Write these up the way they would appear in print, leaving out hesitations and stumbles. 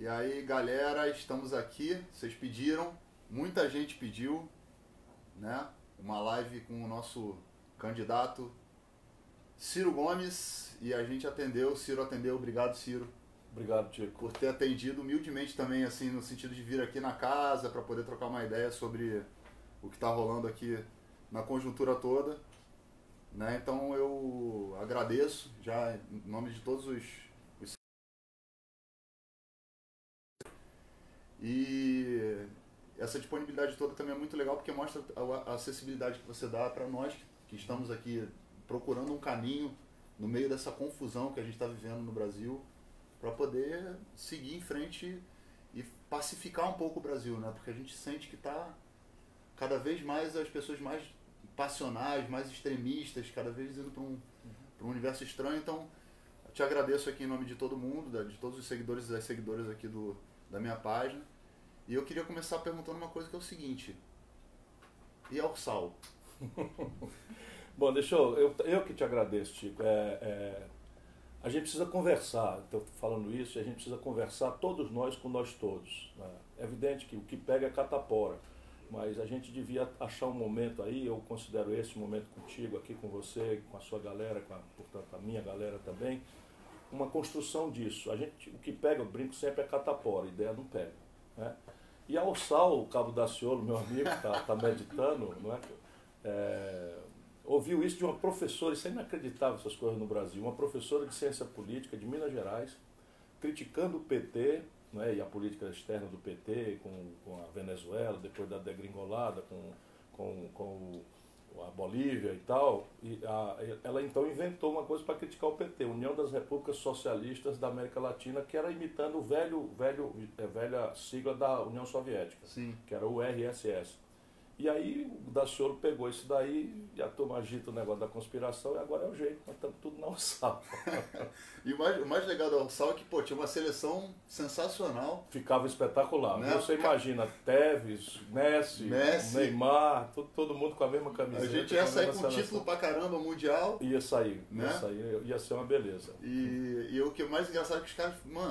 E aí, galera, estamos aqui. Vocês pediram, muita gente pediu, né? Uma live com o nosso candidato Ciro Gomes e a gente atendeu. O Ciro atendeu. Obrigado, Ciro. Obrigado, Tico. Por ter atendido humildemente também, assim, no sentido de vir aqui na casa para poder trocar uma ideia sobre o que está rolando aqui na conjuntura toda, né? Então eu agradeço já em nome de todos os e essa disponibilidade toda também é muito legal porque mostra a acessibilidade que você dá para nós que estamos aqui procurando um caminho no meio dessa confusão que a gente está vivendo no Brasil, para poder seguir em frente e pacificar um pouco o Brasil, né? Porque a gente sente que está cada vez mais as pessoas mais passionais, mais extremistas, cada vez indo para um universo estranho. Então, eu te agradeço aqui em nome de todo mundo, de todos os seguidores e as seguidoras aqui da minha página. E eu queria começar perguntando uma coisa que é o seguinte: e ao Sal? Bom, eu que te agradeço, Tico. A gente precisa conversar, estou falando isso, e a gente precisa conversar todos nós com nós todos, né? É evidente que o que pega é catapora, mas a gente devia achar um momento aí, eu considero esse momento contigo, aqui com você, com a sua galera, portanto a minha galera também, uma construção disso. O que pega, eu brinco sempre, é catapora, a ideia não pega, né? E ao Sal, o Cabo Daciolo, meu amigo, está meditando, não é? Ouviu isso de uma professora, isso é inacreditável essas coisas no Brasil, uma professora de ciência política de Minas Gerais, criticando o PT, né, e a política externa do PT com a Venezuela, depois da degringolada, com a Bolívia e tal, ela então inventou uma coisa para criticar o PT, União das Repúblicas Socialistas da América Latina, que era imitando a velha sigla da União Soviética, Sim. Que era o RSS. E aí o Daciolo pegou isso daí e a turma agita o negócio da conspiração e agora é o jeito, nós estamos tudo na Ursal. E o mais legal da Ursal é que, pô, tinha uma seleção sensacional. Ficava espetacular, né? Você imagina, Tevez, Messi, Neymar, todo mundo com a mesma camiseta. A gente ia sair com título pra caramba mundial. Ia sair, né? Ia ser uma beleza. E o que é mais engraçado é que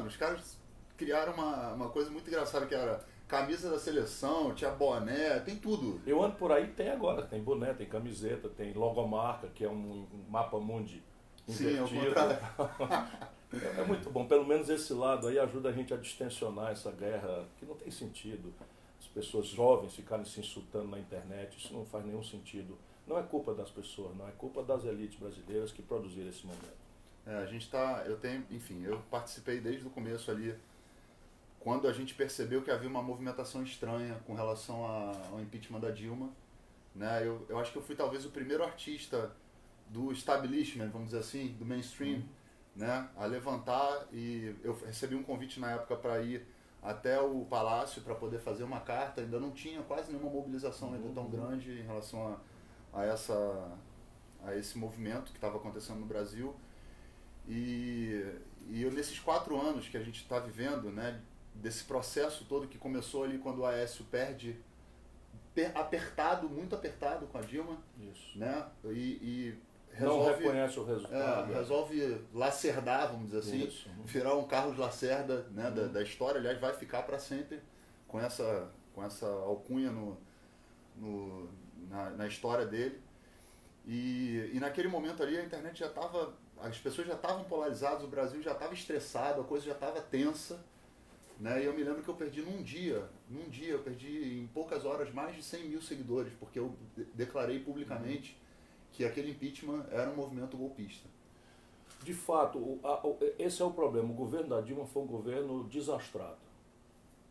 os caras criaram uma coisa muito engraçada que era camisa da seleção, tinha boné, tem tudo. Eu ando por aí, tem agora, tem boné, tem camiseta, tem logomarca, que é um mapa mundi invertido. Sim, ao contrário. É muito bom, pelo menos esse lado aí ajuda a gente a distensionar essa guerra, que não tem sentido. As pessoas jovens ficarem se insultando na internet, isso não faz nenhum sentido. Não é culpa das pessoas, não é culpa das elites brasileiras que produziram esse momento. Eu participei desde o começo ali, quando a gente percebeu que havia uma movimentação estranha com relação ao impeachment da Dilma, né? Eu acho que eu fui talvez o primeiro artista do establishment, vamos dizer assim, do mainstream, né? A levantar, e eu recebi um convite na época para ir até o Palácio para poder fazer uma carta. Ainda não tinha quase nenhuma mobilização ainda tão grande em relação a esse movimento que estava acontecendo no Brasil. E eu, nesses 4 anos que a gente está vivendo, né, desse processo todo que começou ali quando o Aécio perde muito apertado com a Dilma. Isso. Né? E não reconhece o resultado. Resolve lacerdar, vamos dizer assim, Isso. Virar um Carlos Lacerda, né, da história. Aliás, vai ficar para sempre com essa alcunha na história dele. E naquele momento ali a internet já estava, as pessoas já estavam polarizadas, o Brasil já estava estressado, a coisa já estava tensa, né? E eu me lembro que eu perdi num dia eu perdi em poucas horas mais de 100 mil seguidores, porque eu declarei publicamente que aquele impeachment era um movimento golpista. De fato, esse é o problema. O governo da Dilma foi um governo desastrado.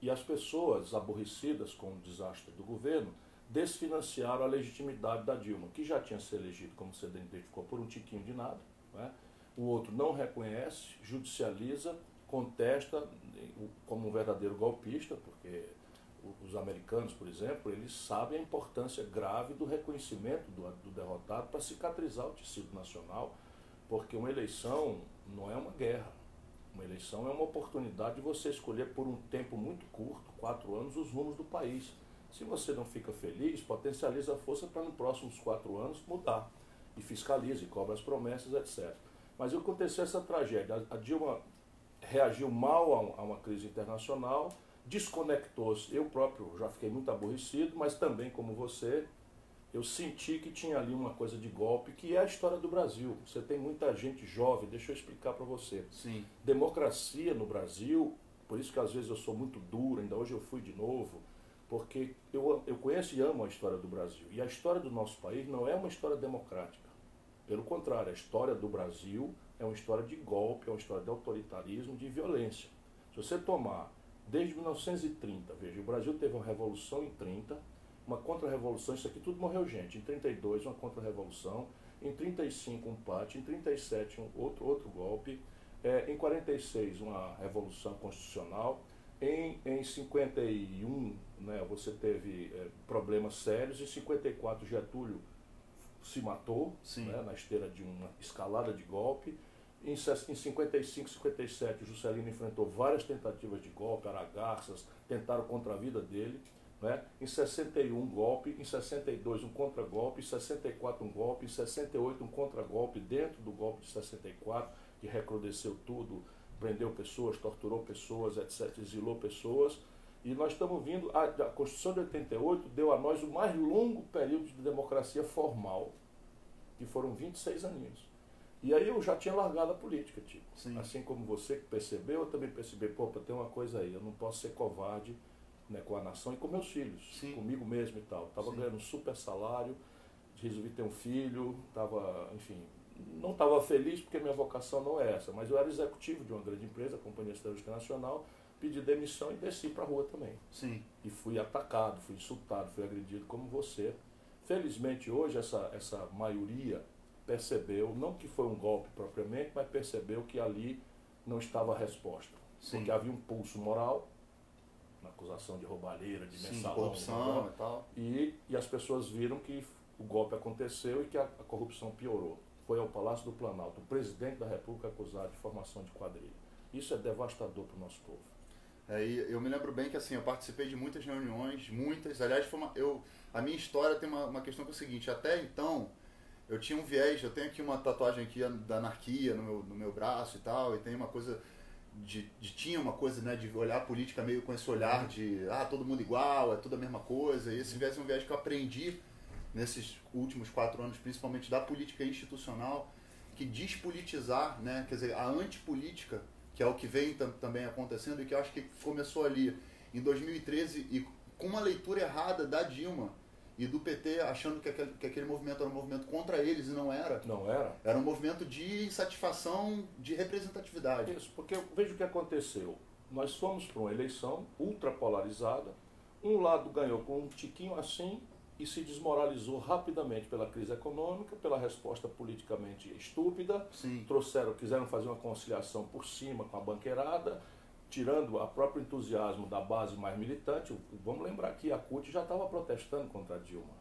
E as pessoas aborrecidas com o desastre do governo desfinanciaram a legitimidade da Dilma, que já tinha se elegido, como você identificou, por um tiquinho de nada, né? O outro não reconhece, judicializa, contesta como um verdadeiro golpista, porque os americanos, por exemplo, eles sabem a importância grave do reconhecimento do derrotado para cicatrizar o tecido nacional, porque uma eleição não é uma guerra. Uma eleição é uma oportunidade de você escolher por um tempo muito curto, 4 anos, os rumos do país. Se você não fica feliz, potencializa a força para nos próximos 4 anos mudar. E fiscaliza, e cobra as promessas, etc. Mas aconteceu essa tragédia. A Dilma reagiu mal a uma crise internacional, desconectou-se. Eu próprio já fiquei muito aborrecido, mas também, como você, eu senti que tinha ali uma coisa de golpe, que é a história do Brasil. Você tem muita gente jovem, deixa eu explicar para você. Sim. Democracia no Brasil, por isso que às vezes eu sou muito duro, ainda hoje eu fui de novo, porque eu conheço e amo a história do Brasil. E a história do nosso país não é uma história democrática. Pelo contrário, a história do Brasil é uma história de golpe, é uma história de autoritarismo, de violência. Se você tomar desde 1930, veja, o Brasil teve uma revolução em 30, uma contra-revolução, isso aqui tudo morreu gente. Em 32, uma contra-revolução. Em 35, um empate. Em 37, outro golpe. Em 46, uma revolução constitucional. Em 51, né, você teve problemas sérios. Em 54, Getúlio se matou, né, na esteira de uma escalada de golpe. Em 55, 57, Juscelino enfrentou várias tentativas de golpe, aragarças, tentaram contra a vida dele. Né? Em 61, um golpe, em 62, um contra-golpe, em 64, um golpe, em 68, um contra-golpe dentro do golpe de 64, que recrudesceu tudo, prendeu pessoas, torturou pessoas, etc., exilou pessoas. E nós estamos vindo, a Constituição de 88 deu a nós o mais longo período de democracia formal, que foram 26 aninhos. E aí eu já tinha largado a política, tipo. Sim. Assim como você que percebeu, eu também percebi, tem uma coisa aí, eu não posso ser covarde, né, com a nação e com meus filhos, Sim. comigo mesmo e tal. Estava ganhando um super salário, resolvi ter um filho, enfim, não estava feliz porque minha vocação não é essa, mas eu era executivo de uma grande empresa, a Companhia Siderúrgica Nacional, pedi demissão e desci para a rua também. Sim. E fui atacado, fui insultado, fui agredido como você. Felizmente hoje essa maioria percebeu, não que foi um golpe propriamente, mas percebeu que ali não estava a resposta. Sim. Porque havia um pulso moral, na acusação de roubalheira, de mensalão, corrupção e tal. E as pessoas viram que o golpe aconteceu e que a corrupção piorou. Foi ao Palácio do Planalto, o presidente da República acusado de formação de quadrilha. Isso é devastador para o nosso povo. Eu me lembro bem que assim, eu participei de muitas reuniões, aliás, a minha história tem uma questão que é o seguinte, até então eu tinha um viés, eu tenho aqui uma tatuagem aqui da anarquia no meu braço e tal, e tem uma coisa tinha uma coisa, né, de olhar a política meio com esse olhar de todo mundo igual, é tudo a mesma coisa, e esse viés é um viés que eu aprendi nesses últimos 4 anos, principalmente da política institucional, que despolitizar, né, quer dizer, a antipolítica, que é o que vem também acontecendo e que eu acho que começou ali em 2013 e com uma leitura errada da Dilma e do PT, achando que aquele movimento era um movimento contra eles e não era. Não era? Era um movimento de insatisfação, de representatividade. Isso, porque veja o que aconteceu. Nós fomos para uma eleição ultrapolarizada, um lado ganhou com um tiquinho assim e se desmoralizou rapidamente pela crise econômica, pela resposta politicamente estúpida. Sim. Quiseram fazer uma conciliação por cima com a banqueirada, tirando o próprio entusiasmo da base mais militante. Vamos lembrar que a CUT já estava protestando contra a Dilma.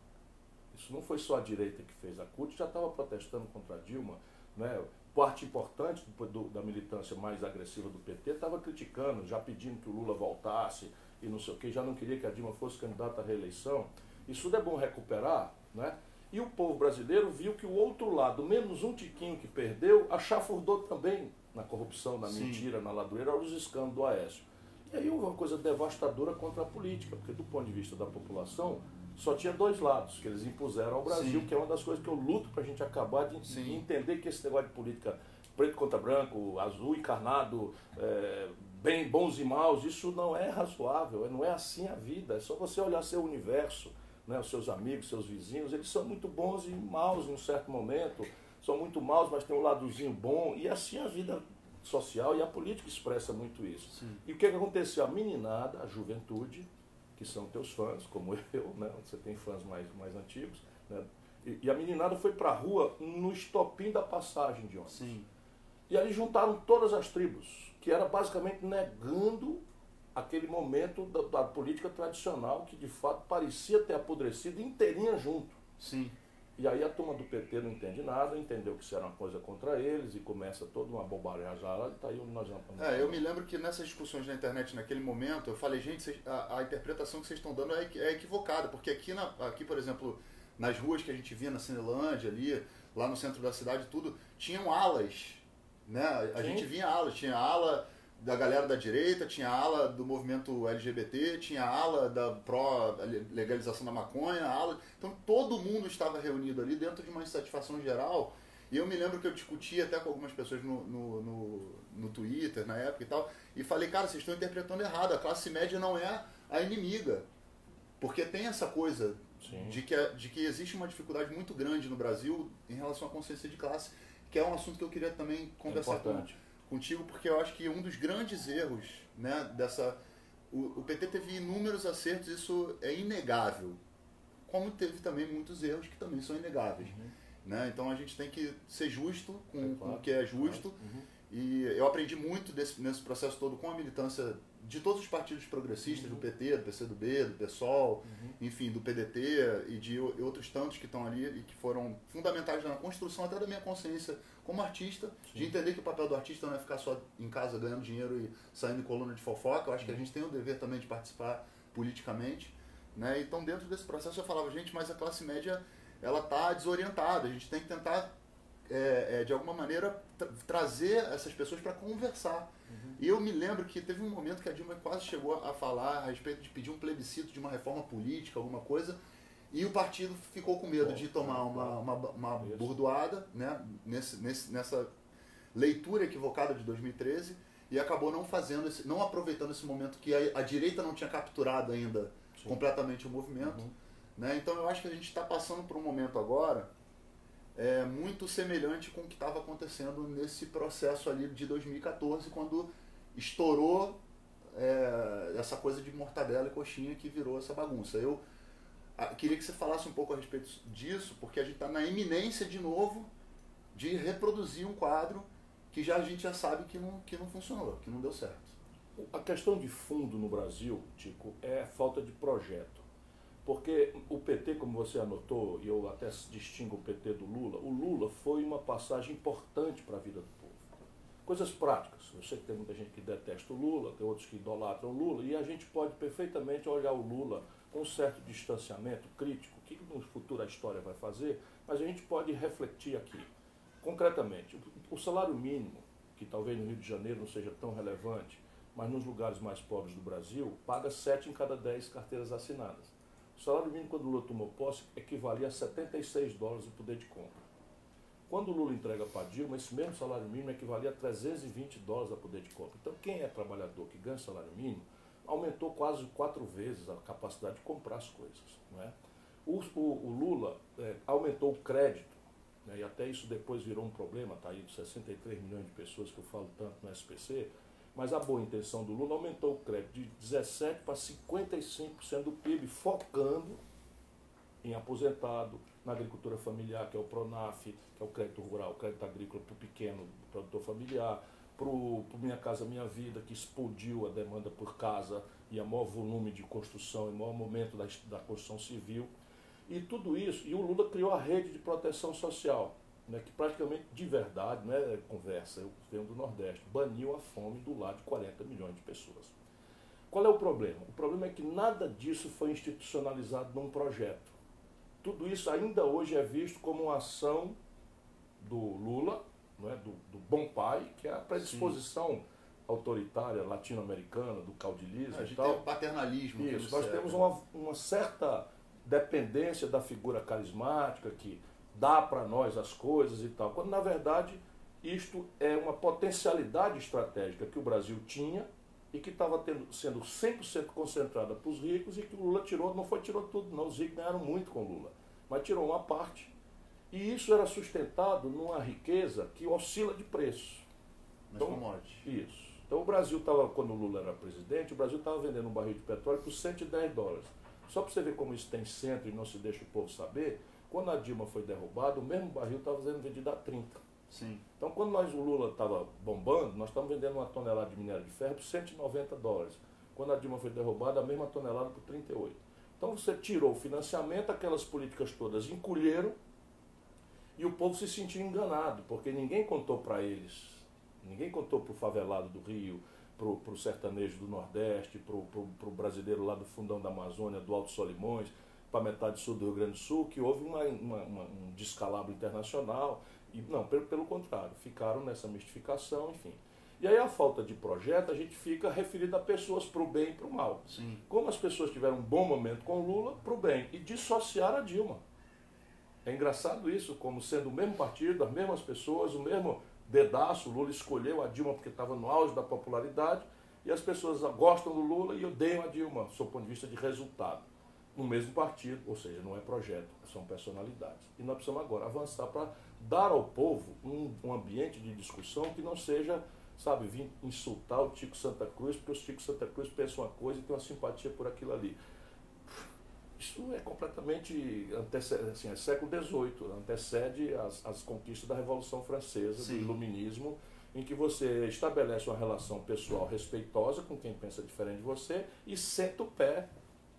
Isso não foi só a direita que fez, a CUT já estava protestando contra a Dilma, né? Parte importante da militância mais agressiva do PT estava criticando, já pedindo que o Lula voltasse e não sei o que, já não queria que a Dilma fosse candidata à reeleição. Isso tudo é bom recuperar, né? E o povo brasileiro viu que o outro lado, menos um tiquinho que perdeu, achafurdou também na corrupção, na mentira, na ladroeira, aos escândalos do Aécio. E aí houve uma coisa devastadora contra a política, porque do ponto de vista da população, só tinha 2 lados que eles impuseram ao Brasil, Sim. que é uma das coisas que eu luto para a gente acabar de entender que esse negócio de política preto contra branco, azul e encarnado, bem, bons e maus, isso não é razoável, não é assim a vida, é só você olhar seu universo, né, os seus amigos, seus vizinhos, eles são muito bons e maus em um certo momento, são muito maus, mas tem um ladozinho bom, e assim a vida social e a política expressa muito isso. Sim. E o que aconteceu? A meninada, a juventude, que são teus fãs, como eu, né? Você tem fãs mais antigos, né? E a meninada foi para a rua no estopim da passagem de ônibus. Sim. E ali juntaram todas as tribos, que era basicamente negando aquele momento da política tradicional, que de fato parecia ter apodrecido inteirinha junto. Sim. E aí a turma do PT não entende nada, entendeu que isso era uma coisa contra eles e começa toda uma bobajada, e tá aí onde nós vamos. Eu me lembro que nessas discussões na internet naquele momento, eu falei, gente, a interpretação que vocês estão dando é equivocada, porque aqui, por exemplo, nas ruas que a gente via na Cinelândia ali, lá no centro da cidade, tudo, tinham alas, né? A gente via alas, tinha ala da galera da direita, tinha a ala do movimento LGBT, tinha a ala da pró-legalização da maconha, a ala... Então todo mundo estava reunido ali dentro de uma insatisfação geral. E eu me lembro que eu discuti até com algumas pessoas no Twitter, na época e tal, e falei, cara, vocês estão interpretando errado, a classe média não é a inimiga. Porque tem essa coisa de que existe uma dificuldade muito grande no Brasil em relação à consciência de classe, que é um assunto que eu queria também conversar contigo, porque eu acho que um dos grandes erros, né, o PT teve inúmeros acertos, isso é inegável, como teve também muitos erros que também são inegáveis. Né? Então a gente tem que ser justo com o que é justo. E eu aprendi muito nesse processo todo com a militância de todos os partidos progressistas, do PT, do PCdoB, do PSOL, enfim, do PDT e de outros tantos que estão ali e que foram fundamentais na construção até da minha consciência como artista, de entender que o papel do artista não é ficar só em casa ganhando dinheiro e saindo em coluna de fofoca. Eu acho que a gente tem o dever também de participar politicamente. Né? Então dentro desse processo eu falava, gente, mas a classe média ela está desorientada, a gente tem que tentar de alguma maneira trazer essas pessoas para conversar. E eu me lembro que teve um momento que a Dilma quase chegou a falar a respeito de pedir um plebiscito de uma reforma política, alguma coisa, e o partido ficou com medo de tomar uma burdoada, né, nessa leitura equivocada de 2013, e acabou não aproveitando esse momento que a direita não tinha capturado ainda completamente o movimento. Né? Então eu acho que a gente está passando por um momento agora muito semelhante com o que estava acontecendo nesse processo ali de 2014, quando estourou essa coisa de mortadela e coxinha que virou essa bagunça. Eu queria que você falasse um pouco a respeito disso, porque a gente está na iminência de novo de reproduzir um quadro que a gente já sabe que não funcionou, que não deu certo. A questão de fundo no Brasil, Tico, é a falta de projeto. Porque o PT, como você anotou, e eu até distingo o PT do Lula, o Lula foi uma passagem importante para a vida do povo. Coisas práticas. Eu sei que tem muita gente que detesta o Lula, tem outros que idolatram o Lula, e a gente pode perfeitamente olhar o Lula com um certo distanciamento crítico, o que no futuro a história vai fazer, mas a gente pode refletir aqui. Concretamente, o salário mínimo, que talvez no Rio de Janeiro não seja tão relevante, mas nos lugares mais pobres do Brasil, paga 7 em cada 10 carteiras assinadas. O salário mínimo, quando o Lula tomou posse, equivalia a $76 o poder de compra. Quando o Lula entrega para Dilma, esse mesmo salário mínimo equivalia a $320 a poder de compra. Então, quem é trabalhador que ganha salário mínimo, aumentou quase 4 vezes a capacidade de comprar as coisas. Não é? O Lula aumentou o crédito, né, e até isso depois virou um problema, está aí 63 milhões de pessoas que eu falo tanto no SPC, mas a boa intenção do Lula aumentou o crédito de 17% para 55% do PIB, focando em aposentado, na agricultura familiar, que é o PRONAF, que é o crédito rural, o crédito agrícola para o pequeno produtor familiar, para o Minha Casa Minha Vida, que explodiu a demanda por casa e a maior volume de construção e maior momento da construção civil. E tudo isso, e o Lula criou a rede de proteção social, né, que praticamente de verdade, não é conversa, eu venho do Nordeste, baniu a fome do lar de 40 milhões de pessoas. Qual é o problema? O problema é que nada disso foi institucionalizado num projeto. Tudo isso ainda hoje é visto como uma ação do Lula, não é, do bom pai, que é a predisposição autoritária latino-americana, do caudilismo e tal. Tem o paternalismo. Isso, nós temos uma certa dependência da figura carismática que dá para nós as coisas e tal, quando na verdade isto é uma potencialidade estratégica que o Brasil tinha e que estava sendo 100% concentrada para os ricos e que o Lula tirou, tirou tudo não, os ricos ganharam muito com o Lula, mas tirou uma parte. E isso era sustentado numa riqueza que oscila de preço. Então, isso. Então o Brasil estava, quando o Lula era presidente, o Brasil estava vendendo um barril de petróleo por $110. Só para você ver como isso tem centro e não se deixa o povo saber, quando a Dilma foi derrubada, o mesmo barril estava sendo vendido a 30. Sim. Então quando o Lula estava bombando, nós estávamos vendendo uma tonelada de minério de ferro por $190. Quando a Dilma foi derrubada, a mesma tonelada por 38. Então você tirou o financiamento, aquelas políticas todas encolheram e o povo se sentiu enganado, porque ninguém contou para eles, ninguém contou para o favelado do Rio, para o sertanejo do Nordeste, para o brasileiro lá do fundão da Amazônia, do Alto Solimões, para a metade sul do Rio Grande do Sul, que houve um descalabro internacional. E não, pelo contrário, ficaram nessa mistificação, enfim. E aí a falta de projeto, a gente fica referido a pessoas para o bem e para o mal. Sim. Como as pessoas tiveram um bom momento com Lula, para o bem. E dissociar a Dilma. É engraçado isso, como sendo o mesmo partido, as mesmas pessoas, o mesmo dedaço. O Lula escolheu a Dilma porque estava no auge da popularidade, e as pessoas gostam do Lula e odeiam a Dilma, do seu ponto de vista de resultado. No mesmo partido, ou seja, não é projeto, são personalidades. E nós precisamos agora avançar para dar ao povo um ambiente de discussão que não seja, sabe, vir insultar o Tico Santa Cruz, porque os Tico Santa Cruz pensam uma coisa e tem uma simpatia por aquilo ali. Isso é completamente, assim, é século XVIII, antecede as conquistas da Revolução Francesa, Sim. do Iluminismo, em que você estabelece uma relação pessoal respeitosa com quem pensa diferente de você e senta o pé,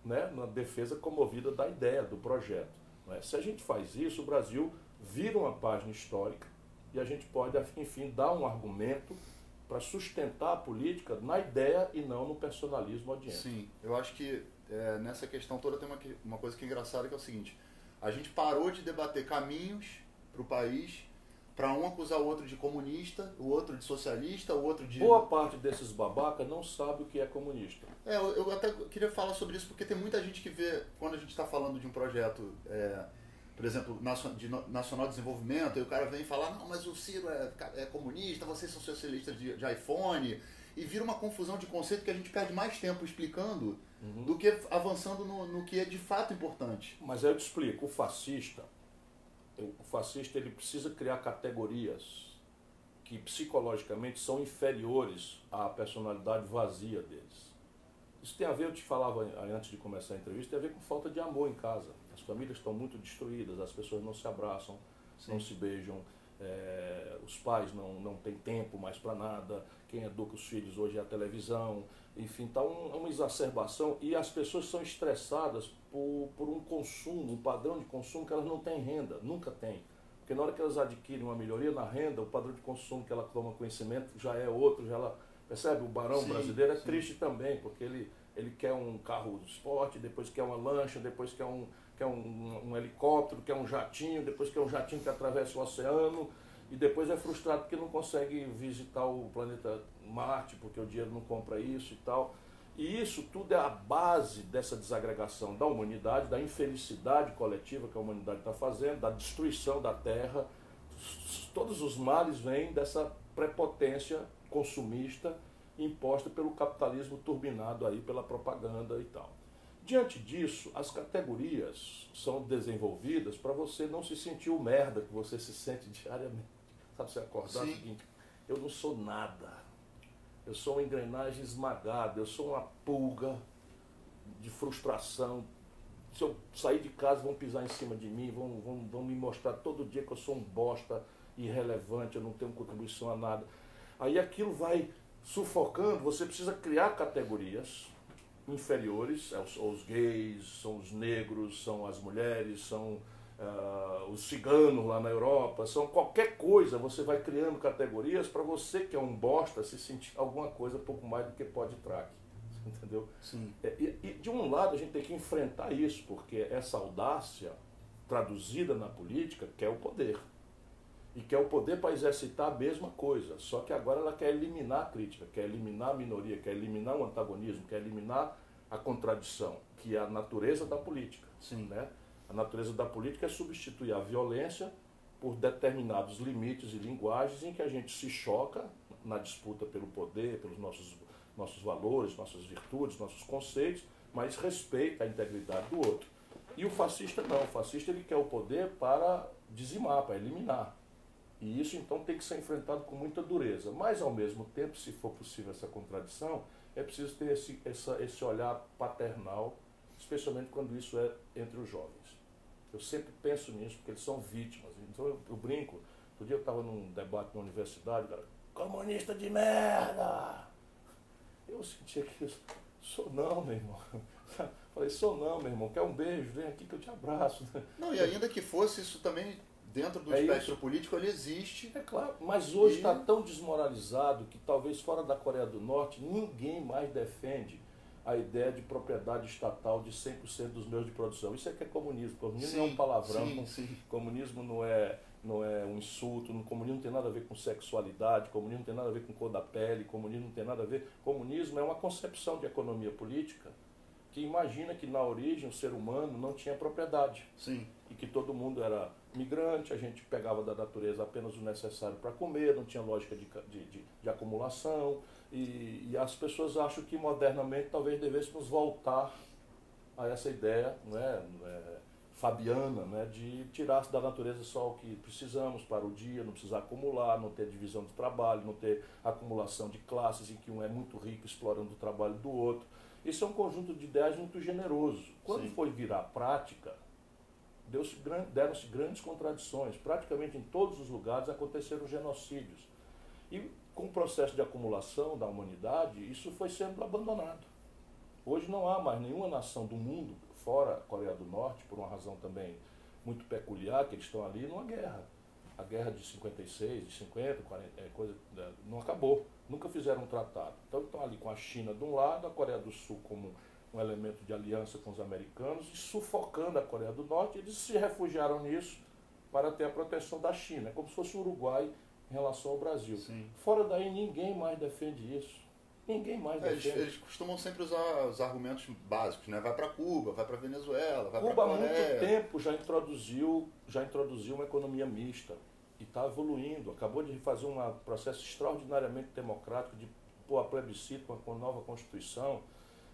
né, na defesa comovida da ideia, do projeto. Né? Se a gente faz isso, o Brasil vira uma página histórica e a gente pode, enfim, dar um argumento para sustentar a política na ideia e não no personalismo audiente. Sim, eu acho que nessa questão toda tem uma coisa que é engraçada, que é o seguinte: a gente parou de debater caminhos para o país, para um acusar o outro de comunista, o outro de socialista, o outro de... Boa parte desses babacas não sabe o que é comunista. Eu até queria falar sobre isso, porque tem muita gente que vê, quando a gente está falando de um projeto, por exemplo, de nacional desenvolvimento, e o cara vem e fala, não, mas o Ciro é comunista, vocês são socialistas de iPhone, e vira uma confusão de conceito que a gente perde mais tempo explicando do que avançando no que é de fato importante. Mas aí eu te explico, o fascista ele precisa criar categorias que psicologicamente são inferiores à personalidade vazia deles. Isso tem a ver, eu te falava antes de começar a entrevista, tem a ver com falta de amor em casa. As famílias estão muito destruídas, as pessoas não se abraçam, não se beijam, os pais não têm tempo mais para nada, quem educa os filhos hoje é a televisão, enfim, está uma exacerbação e as pessoas são estressadas por um consumo, um padrão de consumo que elas não têm renda, nunca têm. Porque na hora que elas adquirem uma melhoria na renda, o padrão de consumo que ela toma conhecimento já é outro, já ela percebe, o barão brasileiro é triste também, porque ele quer um carro de esporte, depois quer uma lancha, depois quer um helicóptero, quer um jatinho, depois quer um jatinho que atravessa o oceano, e depois é frustrado porque não consegue visitar o planeta Marte, porque o dinheiro não compra isso e tal. E isso tudo é a base dessa desagregação da humanidade, da infelicidade coletiva que a humanidade está fazendo, da destruição da Terra. Todos os males vêm dessa prepotência consumista imposta pelo capitalismo turbinado aí pela propaganda e tal. Diante disso, as categorias são desenvolvidas para você não se sentir o merda que você se sente diariamente. Sabe, você acordar o seguinte, eu não sou nada, eu sou uma engrenagem esmagada, eu sou uma pulga de frustração. Se eu sair de casa, vão pisar em cima de mim, vão me mostrar todo dia que eu sou um bosta irrelevante, eu não tenho contribuição a nada. Aí aquilo vai sufocando, você precisa criar categorias inferiores, são os gays, são os negros, são as mulheres, são os ciganos lá na Europa, são qualquer coisa, você vai criando categorias para você que é um bosta se sentir alguma coisa pouco mais do que pode traque, entendeu? Sim. E de um lado a gente tem que enfrentar isso, porque essa audácia traduzida na política quer o poder. E quer o poder para exercitar a mesma coisa, só que agora ela quer eliminar a crítica, quer eliminar a minoria, quer eliminar o antagonismo, quer eliminar a contradição, que é a natureza da política. Sim. Né? A natureza da política é substituir a violência por determinados limites e linguagens em que a gente se choca na disputa pelo poder, pelos nossos valores, nossas virtudes, nossos conceitos, mas respeita a integridade do outro. E o fascista não, o fascista ele quer o poder para dizimar, para eliminar. E isso então tem que ser enfrentado com muita dureza. Mas ao mesmo tempo, se for possível essa contradição, é preciso ter esse olhar paternal, especialmente quando isso é entre os jovens. Eu sempre penso nisso, porque eles são vítimas. Então eu brinco. Outro dia eu estava num debate na universidade, cara, comunista de merda! Eu sentia que sou não, meu irmão. Falei, sou não, meu irmão, quer um beijo, vem aqui que eu te abraço. Não, e ainda que fosse, isso também, dentro do espectro político, ele existe. É claro, mas hoje está tão desmoralizado que talvez fora da Coreia do Norte ninguém mais defende a ideia de propriedade estatal de 100% dos meios de produção. Isso é que é comunismo. Comunismo sim, é um palavrão. sim. Comunismo não é um insulto. Comunismo não tem nada a ver com sexualidade. Comunismo não tem nada a ver com cor da pele. Comunismo não tem nada a ver... Comunismo é uma concepção de economia política que imagina que na origem o ser humano não tinha propriedade. Sim. E que todo mundo era migrante, a gente pegava da natureza apenas o necessário para comer, não tinha lógica de acumulação. E as pessoas acham que modernamente talvez devêssemos voltar a essa ideia, né, fabiana, né, de tirar da natureza só o que precisamos para o dia, não precisar acumular, não ter divisão de trabalho, não ter acumulação de classes em que um é muito rico explorando o trabalho do outro. Isso é um conjunto de ideias muito generoso. Quando Sim. foi virar prática, deram-se grandes contradições. Praticamente em todos os lugares aconteceram genocídios. E com o processo de acumulação da humanidade, isso foi sendo abandonado. Hoje não há mais nenhuma nação do mundo, fora a Coreia do Norte, por uma razão também muito peculiar, que eles estão ali numa guerra. A guerra de 56, de 50, 40, não acabou. Nunca fizeram um tratado. Então estão ali com a China de um lado, a Coreia do Sul como um elemento de aliança com os americanos, e sufocando a Coreia do Norte. Eles se refugiaram nisso para ter a proteção da China. É como se fosse o Uruguai em relação ao Brasil. Sim. Fora daí ninguém mais defende isso. Ninguém mais defende. Eles costumam sempre usar os argumentos básicos, né? Vai para Cuba, vai para Venezuela, vai para Cuba há Coreia. muito tempo já introduziu uma economia mista e está evoluindo. Acabou de fazer um processo extraordinariamente democrático de pôr a plebiscito com a nova Constituição.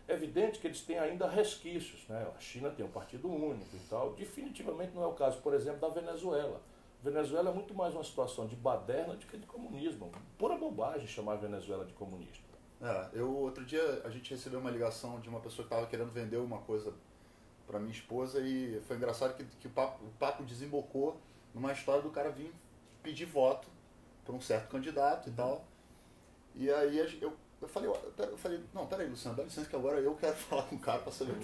É evidente que eles têm ainda resquícios, né? A China tem um partido único e tal. Definitivamente não é o caso, por exemplo, da Venezuela. A Venezuela é muito mais uma situação de baderna do que de comunismo. Pura bobagem chamar a Venezuela de comunista. Outro dia a gente recebeu uma ligação de uma pessoa que estava querendo vender uma coisa para minha esposa e foi engraçado que o papo desembocou numa história do cara vir pedir voto para um certo candidato e tal. E aí eu falei, não, peraí, Luciano, dá licença que agora eu quero falar com o cara para saber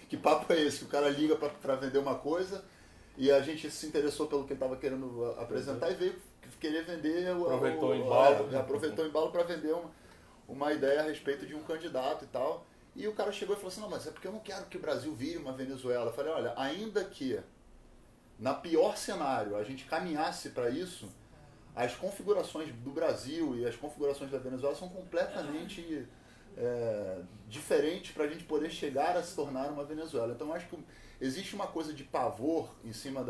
que papo é esse, que o cara liga para vender uma coisa e a gente se interessou pelo que ele estava querendo apresentar e veio querer vender... Aproveitou o embalo. Aproveitou o embalo para vender uma ideia a respeito de um candidato e tal. E o cara chegou e falou assim, não, mas é porque eu não quero que o Brasil vire uma Venezuela. Eu falei, olha, ainda que na pior cenário a gente caminhasse para isso, as configurações do Brasil e as configurações da Venezuela são completamente diferentes para a gente poder chegar a se tornar uma Venezuela. Então eu acho que existe uma coisa de pavor em cima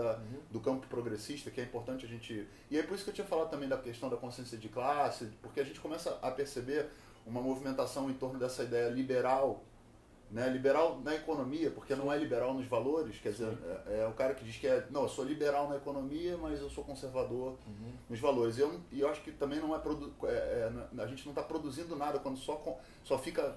do campo progressista que é importante a gente... E é por isso que eu tinha falado também da questão da consciência de classe, porque a gente começa a perceber uma movimentação em torno dessa ideia liberal, né? Liberal na economia, porque não é liberal nos valores, quer dizer, é o cara que diz que não, eu sou liberal na economia, mas eu sou conservador nos valores. E eu acho que também não a gente não está produzindo nada quando só fica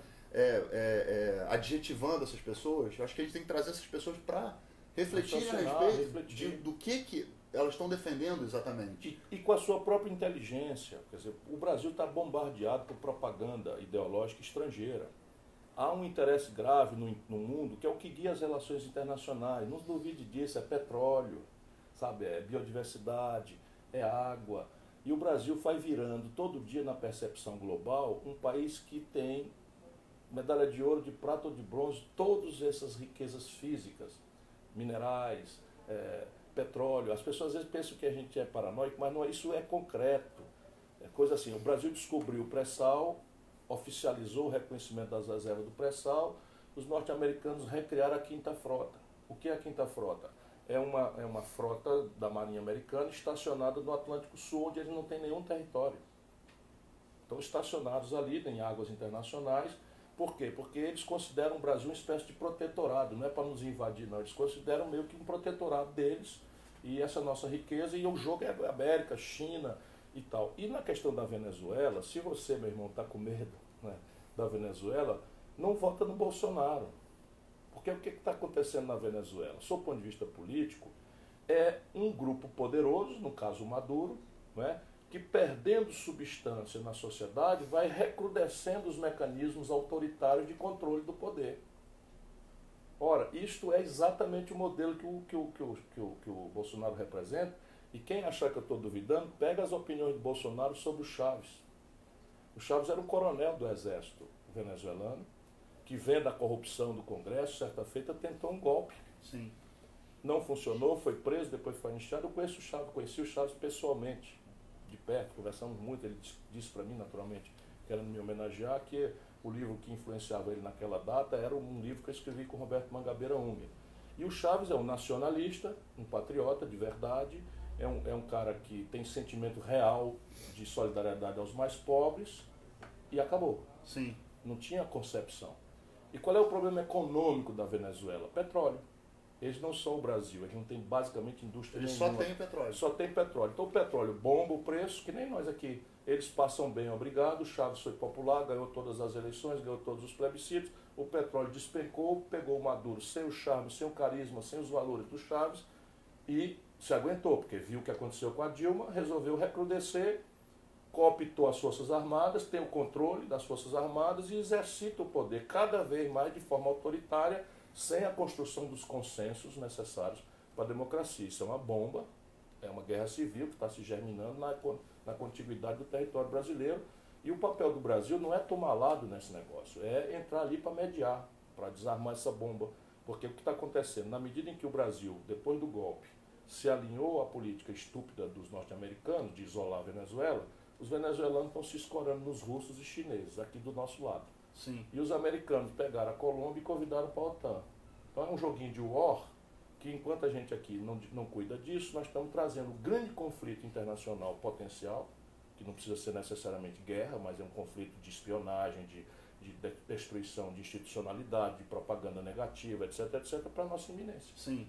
adjetivando essas pessoas. Eu acho que a gente tem que trazer essas pessoas para refletirem a respeito do que elas estão defendendo exatamente. E com a sua própria inteligência. Quer dizer, o Brasil está bombardeado por propaganda ideológica estrangeira. Há um interesse grave no mundo que é o que guia as relações internacionais. Não duvide disso, é petróleo, sabe? É biodiversidade, é água. E o Brasil vai virando todo dia na percepção global um país que tem medalha de ouro, de prata ou de bronze, todas essas riquezas físicas, minerais, petróleo. As pessoas às vezes pensam que a gente é paranoico, mas não, isso é concreto. É coisa assim, o Brasil descobriu o pré-sal, oficializou o reconhecimento das reservas do pré-sal, os norte-americanos recriaram a Quinta Frota. O que é a Quinta Frota? É uma frota da Marinha Americana estacionada no Atlântico Sul, onde eles não têm nenhum território. Estão estacionados ali em águas internacionais. Por quê? Porque eles consideram o Brasil uma espécie de protetorado, não é para nos invadir, não. Eles consideram meio que um protetorado deles, e essa nossa riqueza, e o jogo é América, China e tal. E na questão da Venezuela, se você, meu irmão, está com medo, né, da Venezuela, não vota no Bolsonaro. Porque o que está acontecendo na Venezuela? Sob o ponto de vista político, é um grupo poderoso, no caso o Maduro, né, que perdendo substância na sociedade vai recrudescendo os mecanismos autoritários de controle do poder. Ora, isto é exatamente o modelo que o Bolsonaro representa, e quem achar que eu estou duvidando, pega as opiniões de Bolsonaro sobre o Chaves. O Chaves era um coronel do exército venezuelano, que vem da corrupção do Congresso, certa feita tentou um golpe. Sim. Não funcionou, foi preso, depois foi anistiado. Eu conheci o Chaves pessoalmente, de perto, conversamos muito. Ele disse para mim, naturalmente, querendo me homenagear, que o livro que influenciava ele naquela data era um livro que eu escrevi com Roberto Mangabeira Unger. E o Chaves é um nacionalista, um patriota de verdade, é um cara que tem sentimento real de solidariedade aos mais pobres, e acabou. Sim. Não tinha concepção. E qual é o problema econômico da Venezuela? Petróleo. Eles não são o Brasil, eles não têm basicamente indústria Eles nenhuma. só têm petróleo. Só tem petróleo. Então o petróleo bomba o preço, que nem nós aqui. Eles passam bem, obrigado. O Chaves foi popular, ganhou todas as eleições, ganhou todos os plebiscitos. O petróleo despencou, pegou o Maduro sem o charme, sem o carisma, sem os valores do Chaves e se aguentou, porque viu o que aconteceu com a Dilma, resolveu recrudescer, cooptou as Forças Armadas, tem o controle das Forças Armadas e exercita o poder cada vez mais de forma autoritária, sem a construção dos consensos necessários para a democracia. Isso é uma bomba, é uma guerra civil que está se germinando na contiguidade do território brasileiro. E o papel do Brasil não é tomar lado nesse negócio, é entrar ali para mediar, para desarmar essa bomba. Porque o que está acontecendo, na medida em que o Brasil, depois do golpe, se alinhou à política estúpida dos norte-americanos de isolar a Venezuela, os venezuelanos estão se escorando nos russos e chineses, aqui do nosso lado. Sim. E os americanos pegaram a Colômbia e convidaram para a OTAN. Então é um joguinho de war que, enquanto a gente aqui não cuida disso, nós estamos trazendo um grande conflito internacional potencial, que não precisa ser necessariamente guerra, mas é um conflito de espionagem, de destruição de institucionalidade, de propaganda negativa, etc., etc., para a nossa iminência. Sim.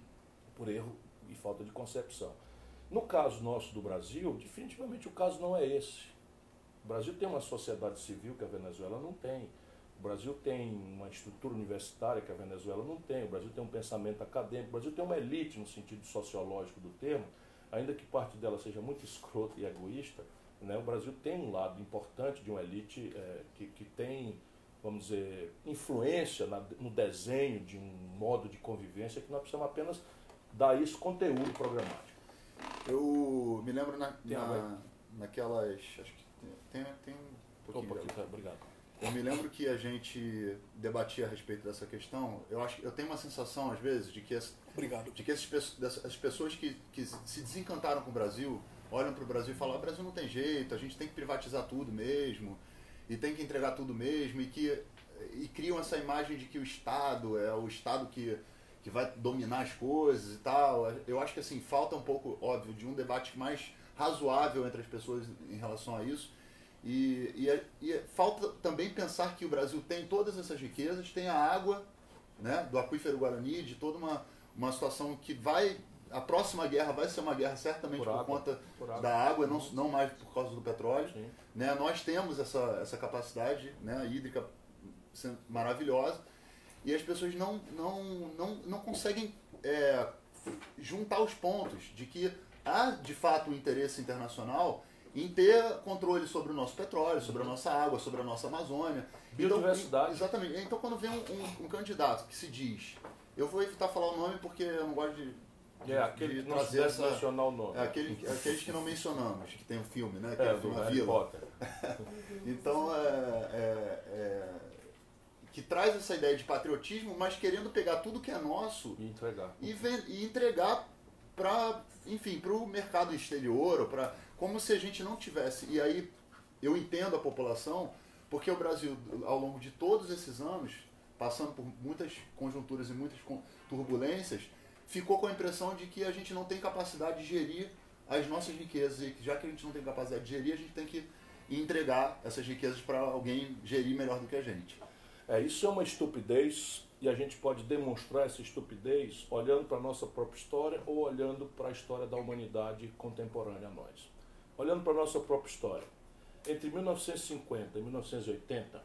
Por erro e falta de concepção. No caso nosso do Brasil, definitivamente o caso não é esse. O Brasil tem uma sociedade civil que a Venezuela não tem. O Brasil tem uma estrutura universitária que a Venezuela não tem. O Brasil tem um pensamento acadêmico. O Brasil tem uma elite no sentido sociológico do termo, ainda que parte dela seja muito escrota e egoísta, né? O Brasil tem um lado importante de uma elite que tem, vamos dizer, influência no desenho de um modo de convivência que nós precisamos apenas dar isso conteúdo programático. Eu me lembro naquelas... Acho que tem um pouquinho. Obrigado. Eu me lembro que a gente debatia a respeito dessa questão. Eu tenho uma sensação, às vezes, de que essas pessoas que se desencantaram com o Brasil olham para o Brasil e falam: o Brasil não tem jeito, a gente tem que privatizar tudo mesmo, e tem que entregar tudo mesmo, e criam essa imagem de que o Estado é o Estado que vai dominar as coisas e tal. Eu acho que assim, falta um pouco, óbvio, de um debate mais razoável entre as pessoas em relação a isso. E falta também pensar que o Brasil tem todas essas riquezas, tem a água, né, do aquífero Guarani, de toda uma situação que a próxima guerra vai ser uma guerra certamente por conta da água, não mais por causa do petróleo. Né? Nós temos essa capacidade, né, hídrica maravilhosa, e as pessoas não conseguem juntar os pontos de que há de fato um interesse internacional em ter controle sobre o nosso petróleo, sobre a nossa água, sobre a nossa Amazônia. Biodiversidade. Exatamente. Então, quando vem um candidato que se diz... Eu vou evitar falar o nome porque eu não gosto de aquele que não se deve mencionar o nome. Aqueles que não mencionamos, que tem um filme, né? Que é o filme do A Harry Vila. Potter. Então, que traz essa ideia de patriotismo, mas querendo pegar tudo que é nosso e entregar para o mercado exterior, como se a gente não tivesse. E aí eu entendo a população, porque o Brasil, ao longo de todos esses anos, passando por muitas conjunturas e muitas turbulências, ficou com a impressão de que a gente não tem capacidade de gerir as nossas riquezas, e já que a gente não tem capacidade de gerir, a gente tem que entregar essas riquezas para alguém gerir melhor do que a gente. Isso é uma estupidez, e a gente pode demonstrar essa estupidez olhando para a nossa própria história ou olhando para a história da humanidade contemporânea a nós. Olhando para a nossa própria história. Entre 1950 e 1980,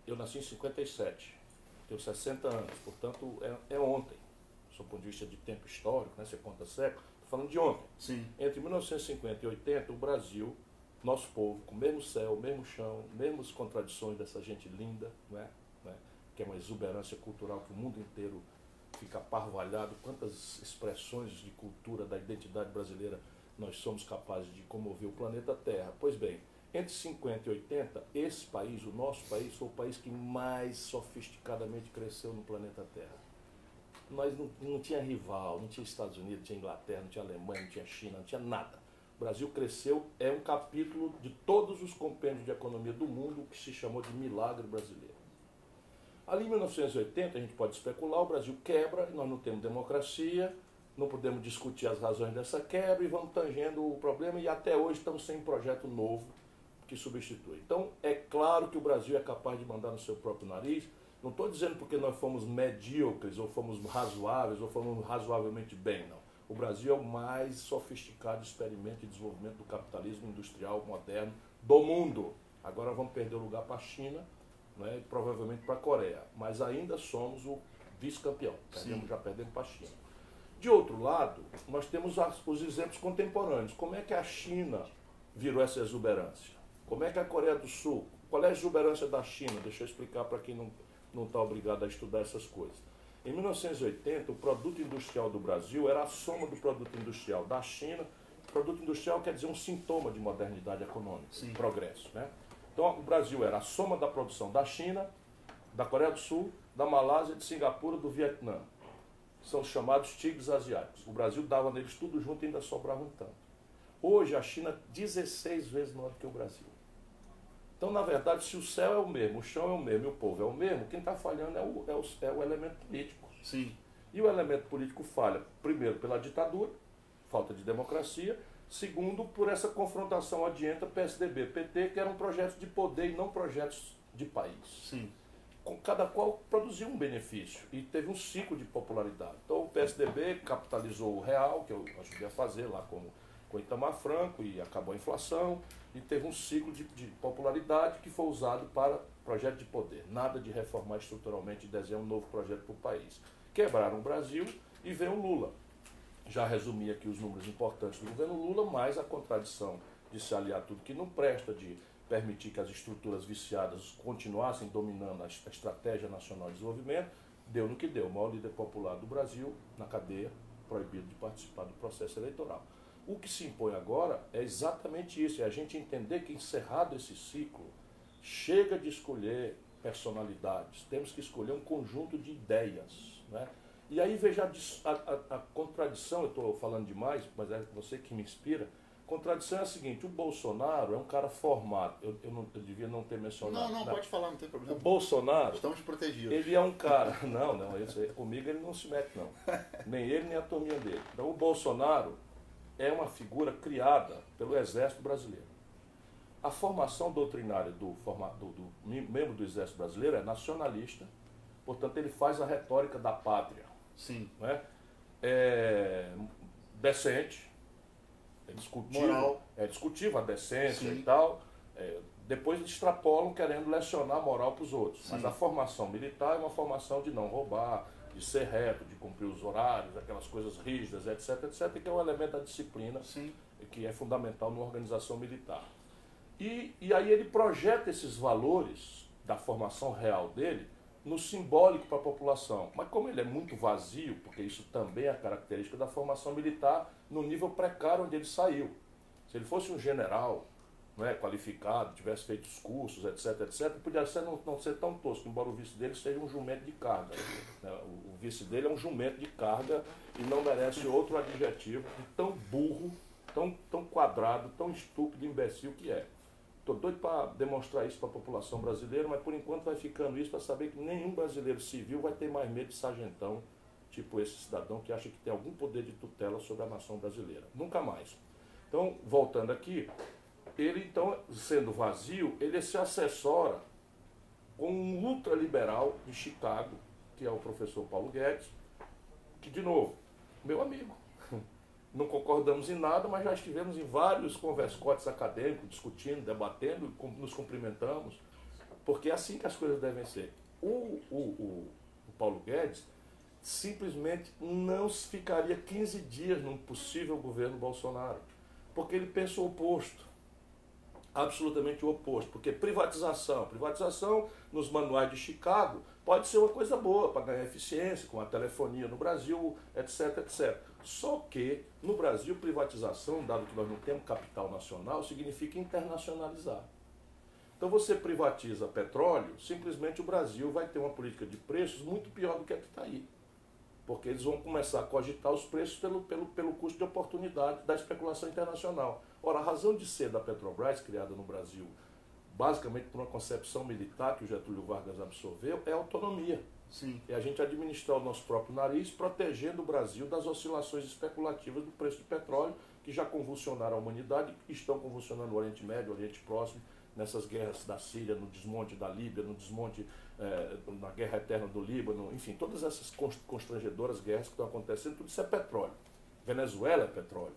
eu nasci em 57, tenho 60 anos, portanto é ontem, do ponto de vista de tempo histórico, né, você conta século, estou falando de ontem. Sim. Entre 1950 e 80, o Brasil, nosso povo, com o mesmo céu, o mesmo chão, mesmas contradições dessa gente linda, né, que é uma exuberância cultural que o mundo inteiro fica aparvalhado, quantas expressões de cultura da identidade brasileira nós somos capazes de comover o planeta Terra. Pois bem, Entre 50 e 80, esse país, o nosso país, foi o país que mais sofisticadamente cresceu no planeta Terra. Nós não tinha rival, não tinha Estados Unidos, não tinha Inglaterra, não tinha Alemanha, não tinha China, não tinha nada. O Brasil cresceu, é um capítulo de todos os compêndios de economia do mundo que se chamou de milagre brasileiro. Ali em 1980, a gente pode especular, o Brasil quebra, nós não temos democracia, não podemos discutir as razões dessa quebra e vamos tangendo o problema e até hoje estamos sem um projeto novo que substitui. Então, é claro que o Brasil é capaz de mandar no seu próprio nariz. Não estou dizendo porque nós fomos medíocres, ou fomos razoáveis, ou fomos razoavelmente bem, não. O Brasil é o mais sofisticado experimento de desenvolvimento do capitalismo industrial moderno do mundo. Agora vamos perder o lugar para a China, né, e provavelmente para a Coreia. Mas ainda somos o vice-campeão. Já perdemos para a China. De outro lado, nós temos os exemplos contemporâneos. Como é que a China virou essa exuberância? Como é que a Coreia do Sul? Qual é a exuberância da China? Deixa eu explicar para quem não está obrigado a estudar essas coisas. Em 1980, o produto industrial do Brasil era a soma do produto industrial da China. O produto industrial quer dizer um sintoma de modernidade econômica, progresso, né? Então, o Brasil era a soma da produção da China, da Coreia do Sul, da Malásia, de Singapura, do Vietnã. São os chamados tigres asiáticos. O Brasil dava neles tudo junto e ainda sobrava um tanto. Hoje, a China é 16 vezes maior do que o Brasil. Então, na verdade, se o céu é o mesmo, o chão é o mesmo e o povo é o mesmo, quem está falhando é o elemento político. Sim. E o elemento político falha, primeiro, pela ditadura, falta de democracia, segundo, por essa confrontação adianta PSDB-PT, que eram projetos de poder e não projetos de país. Sim. Cada qual produziu um benefício e teve um ciclo de popularidade. Então, o PSDB capitalizou o real, que eu ajudei a fazer lá com Itamar Franco, e acabou a inflação, e teve um ciclo de popularidade que foi usado para projeto de poder. Nada de reformar estruturalmente e desenhar um novo projeto para o país. Quebraram o Brasil e veio o Lula. Já resumi aqui os números importantes do governo Lula, mas a contradição de se aliar tudo que não presta, de permitir que as estruturas viciadas continuassem dominando a estratégia nacional de desenvolvimento, deu no que deu. O maior líder popular do Brasil, na cadeia, proibido de participar do processo eleitoral. O que se impõe agora é exatamente isso, é a gente entender que, encerrado esse ciclo, chega de escolher personalidades, temos que escolher um conjunto de ideias, né? E aí veja a contradição, eu estou falando demais, mas é você que me inspira. A contradição é a seguinte: o Bolsonaro é um cara formado, eu devia não ter mencionado. Não, pode falar, não tem problema. O Bolsonaro, estamos protegidos. Ele é um cara, comigo ele não se mete não, nem ele nem a turminha dele. Então o Bolsonaro é uma figura criada pelo Exército Brasileiro. A formação doutrinária do membro do Exército Brasileiro é nacionalista, portanto ele faz a retórica da pátria. Sim. Né? É decente, é discutível, moral. É discutível a decência. Sim. E tal. Depois extrapolam querendo lecionar a moral para os outros. Sim. Mas a formação militar é uma formação de não roubar, de ser reto, de cumprir os horários, aquelas coisas rígidas, etc, que é um elemento da disciplina. Sim. Que é fundamental numa organização militar. E aí ele projeta esses valores da formação real dele no simbólico para a população. Mas como ele é muito vazio, porque isso também é a característica da formação militar no nível precário onde ele saiu. Se ele fosse um general, né, qualificado, tivesse feito os cursos, etc, podia ser, não ser tão tosco, embora o vice dele seja um jumento de carga. Né? O vice dele é um jumento de carga e não merece outro adjetivo de tão burro, tão quadrado, tão estúpido, imbecil que é. Estou doido para demonstrar isso para a população brasileira, mas por enquanto vai ficando isso para saber que nenhum brasileiro civil vai ter mais medo de sargentão, tipo esse cidadão que acha que tem algum poder de tutela sobre a nação brasileira. Nunca mais. Então, voltando aqui, ele então, sendo vazio, ele se assessora com um ultraliberal de Chicago, que é o professor Paulo Guedes, que, de novo, meu amigo. Não concordamos em nada, mas já estivemos em vários converscotes acadêmicos, discutindo, debatendo, nos cumprimentamos, porque é assim que as coisas devem ser. O Paulo Guedes simplesmente não ficaria 15 dias num possível governo Bolsonaro, porque ele pensa o oposto, absolutamente o oposto, porque privatização nos manuais de Chicago pode ser uma coisa boa para ganhar eficiência, com a telefonia no Brasil, etc, etc. Só que, no Brasil, privatização, dado que nós não temos capital nacional, significa internacionalizar. Então você privatiza petróleo, simplesmente o Brasil vai ter uma política de preços muito pior do que a que está aí. Porque eles vão começar a cogitar os preços pelo custo de oportunidade da especulação internacional. Ora, a razão de ser da Petrobras, criada no Brasil, basicamente por uma concepção militar que o Getúlio Vargas absorveu, é a autonomia. Sim. É a gente administrar o nosso próprio nariz, protegendo o Brasil das oscilações especulativas do preço do petróleo, que já convulsionaram a humanidade, e estão convulsionando o Oriente Médio, o Oriente Próximo, nessas guerras da Síria, no desmonte da Líbia, no desmonte na guerra eterna do Líbano, enfim, todas essas constrangedoras guerras que estão acontecendo, tudo isso é petróleo. Venezuela é petróleo,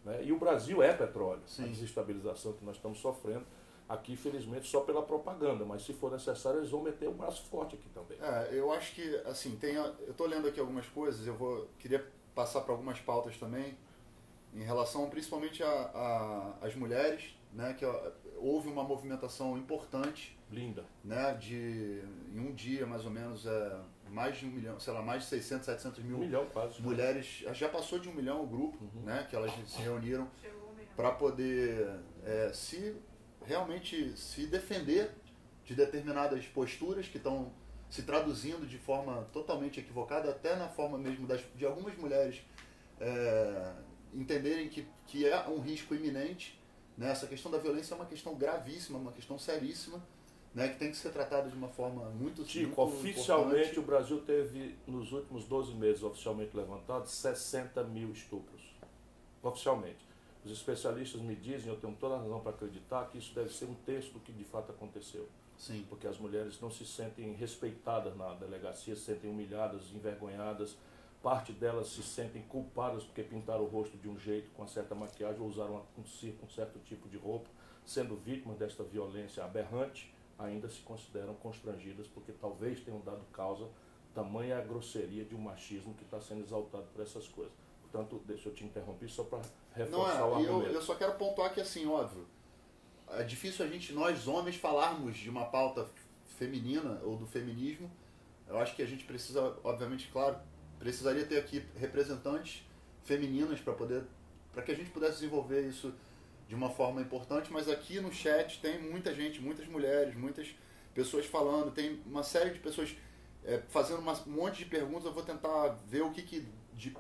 né? E o Brasil é petróleo. Sim. A desestabilização que nós estamos sofrendo aqui, felizmente, só pela propaganda, mas se for necessário, eles vão meter o braço forte aqui também. Eu acho que, assim, eu estou lendo aqui algumas coisas, queria passar para algumas pautas também, em relação principalmente às mulheres, né, que houve uma movimentação importante. Linda. Né, em um dia, mais ou menos, mais de 1 milhão, sei lá, mais de 600, 700 mil quase, mulheres, já passou de 1 milhão o grupo, né, que elas se reuniram para poder realmente se defender de determinadas posturas que estão se traduzindo de forma totalmente equivocada, até na forma mesmo de algumas mulheres entenderem que é um risco iminente. Né? Essa questão da violência é uma questão gravíssima, uma questão seríssima, né? Que tem que ser tratada de uma forma muito Tico, oficialmente importante. O Brasil teve, nos últimos 12 meses, oficialmente levantados, 60 mil estupros. Oficialmente. Os especialistas me dizem, eu tenho toda a razão para acreditar, que isso deve ser um terço do que de fato aconteceu. Sim. Porque as mulheres não se sentem respeitadas na delegacia, se sentem humilhadas, envergonhadas. Parte delas se sentem culpadas porque pintaram o rosto de um jeito, com uma certa maquiagem, ou usaram um certo tipo de roupa, sendo vítimas desta violência aberrante, ainda se consideram constrangidas porque talvez tenham dado causa tamanha a grosseria de um machismo que está sendo exaltado por essas coisas. Portanto, deixa eu te interromper só para reforçar o argumento. Eu só quero pontuar que, assim, óbvio, é difícil nós homens, falarmos de uma pauta feminina ou do feminismo. Eu acho que a gente precisa, obviamente, claro, precisaria ter aqui representantes femininas para que a gente pudesse desenvolver isso de uma forma importante, mas aqui no chat tem muita gente, muitas mulheres, muitas pessoas falando, tem uma série de pessoas fazendo um monte de perguntas. Eu vou tentar ver o que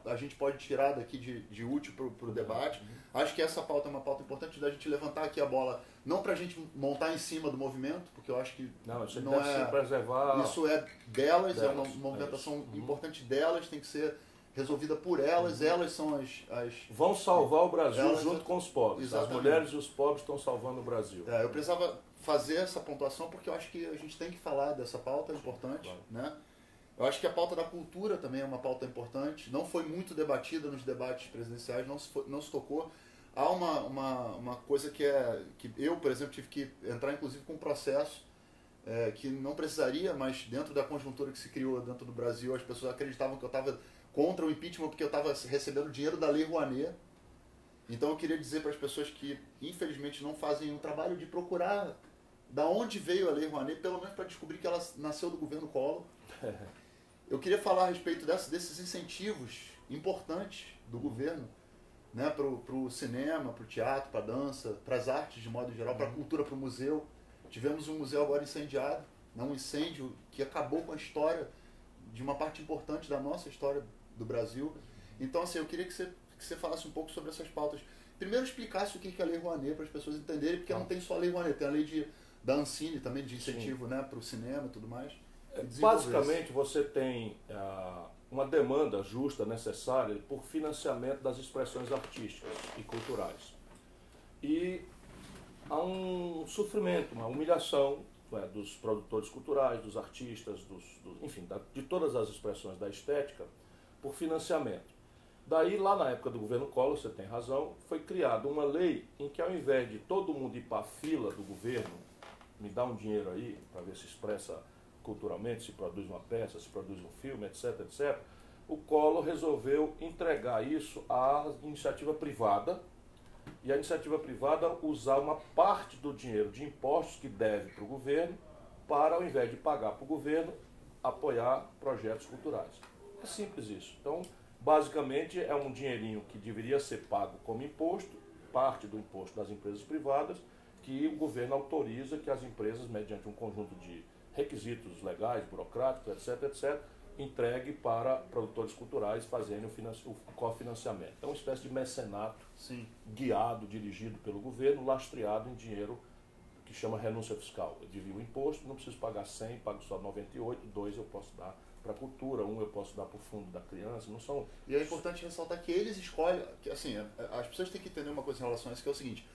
a gente pode tirar daqui de útil para o debate. Acho que essa pauta é uma pauta importante da gente levantar aqui a bola, não para a gente montar em cima do movimento, porque eu acho que não é preservar. Isso é delas, é uma movimentação importante delas, tem que ser resolvida por elas. Elas são as vão salvar o Brasil junto com os pobres. Exatamente. As mulheres e os pobres estão salvando o Brasil. Eu precisava fazer essa pontuação porque eu acho que a gente tem que falar dessa pauta, é importante. Claro. Né? Eu acho que a pauta da cultura também é uma pauta importante. Não foi muito debatida nos debates presidenciais, não se tocou. Há uma coisa que eu, por exemplo, tive que entrar inclusive com um processo que não precisaria, mas dentro da conjuntura que se criou dentro do Brasil, as pessoas acreditavam que eu estava contra o impeachment porque eu estava recebendo dinheiro da Lei Rouanet. Então eu queria dizer para as pessoas que infelizmente não fazem um trabalho de procurar da onde veio a Lei Rouanet, pelo menos para descobrir que ela nasceu do governo Collor. Eu queria falar a respeito desses incentivos importantes do governo, né, para o cinema, para o teatro, para a dança, para as artes de modo geral, para a cultura, para o museu. Tivemos um museu agora incendiado, né, um incêndio que acabou com a história de uma parte importante da nossa história do Brasil. Então, assim, eu queria que você falasse um pouco sobre essas pautas. Primeiro, explicasse o que é a Lei Rouanet para as pessoas entenderem, porque não tem só a Lei Rouanet, tem a lei da Ancine também, de incentivo, né, para o cinema e tudo mais. Basicamente, você tem uma demanda justa, necessária, por financiamento das expressões artísticas e culturais. E há um sofrimento, uma humilhação dos produtores culturais, dos artistas, enfim, de todas as expressões da estética, por financiamento. Daí, lá na época do governo Collor, você tem razão, foi criada uma lei em que, ao invés de todo mundo ir para a fila do governo, me dá um dinheiro aí para ver se expressa culturalmente, se produz uma peça, se produz um filme, etc, etc, o Collor resolveu entregar isso à iniciativa privada, e a iniciativa privada usar uma parte do dinheiro de impostos que deve para o governo, para, ao invés de pagar para o governo, apoiar projetos culturais. É simples isso. Então, basicamente, é um dinheirinho que deveria ser pago como imposto, parte do imposto das empresas privadas, que o governo autoriza que as empresas, mediante um conjunto de requisitos legais, burocráticos, etc., entregue para produtores culturais fazerem o cofinanciamento. É uma espécie de mecenato guiado, dirigido pelo governo, lastreado em dinheiro que chama renúncia fiscal. Eu devia o imposto, não preciso pagar 100, pago só 98, 2 eu posso dar para a cultura, 1 eu posso dar para o fundo da criança, não são... E é importante ressaltar que eles escolhem, que, assim, as pessoas têm que entender uma coisa em relação a isso, que é o seguinte: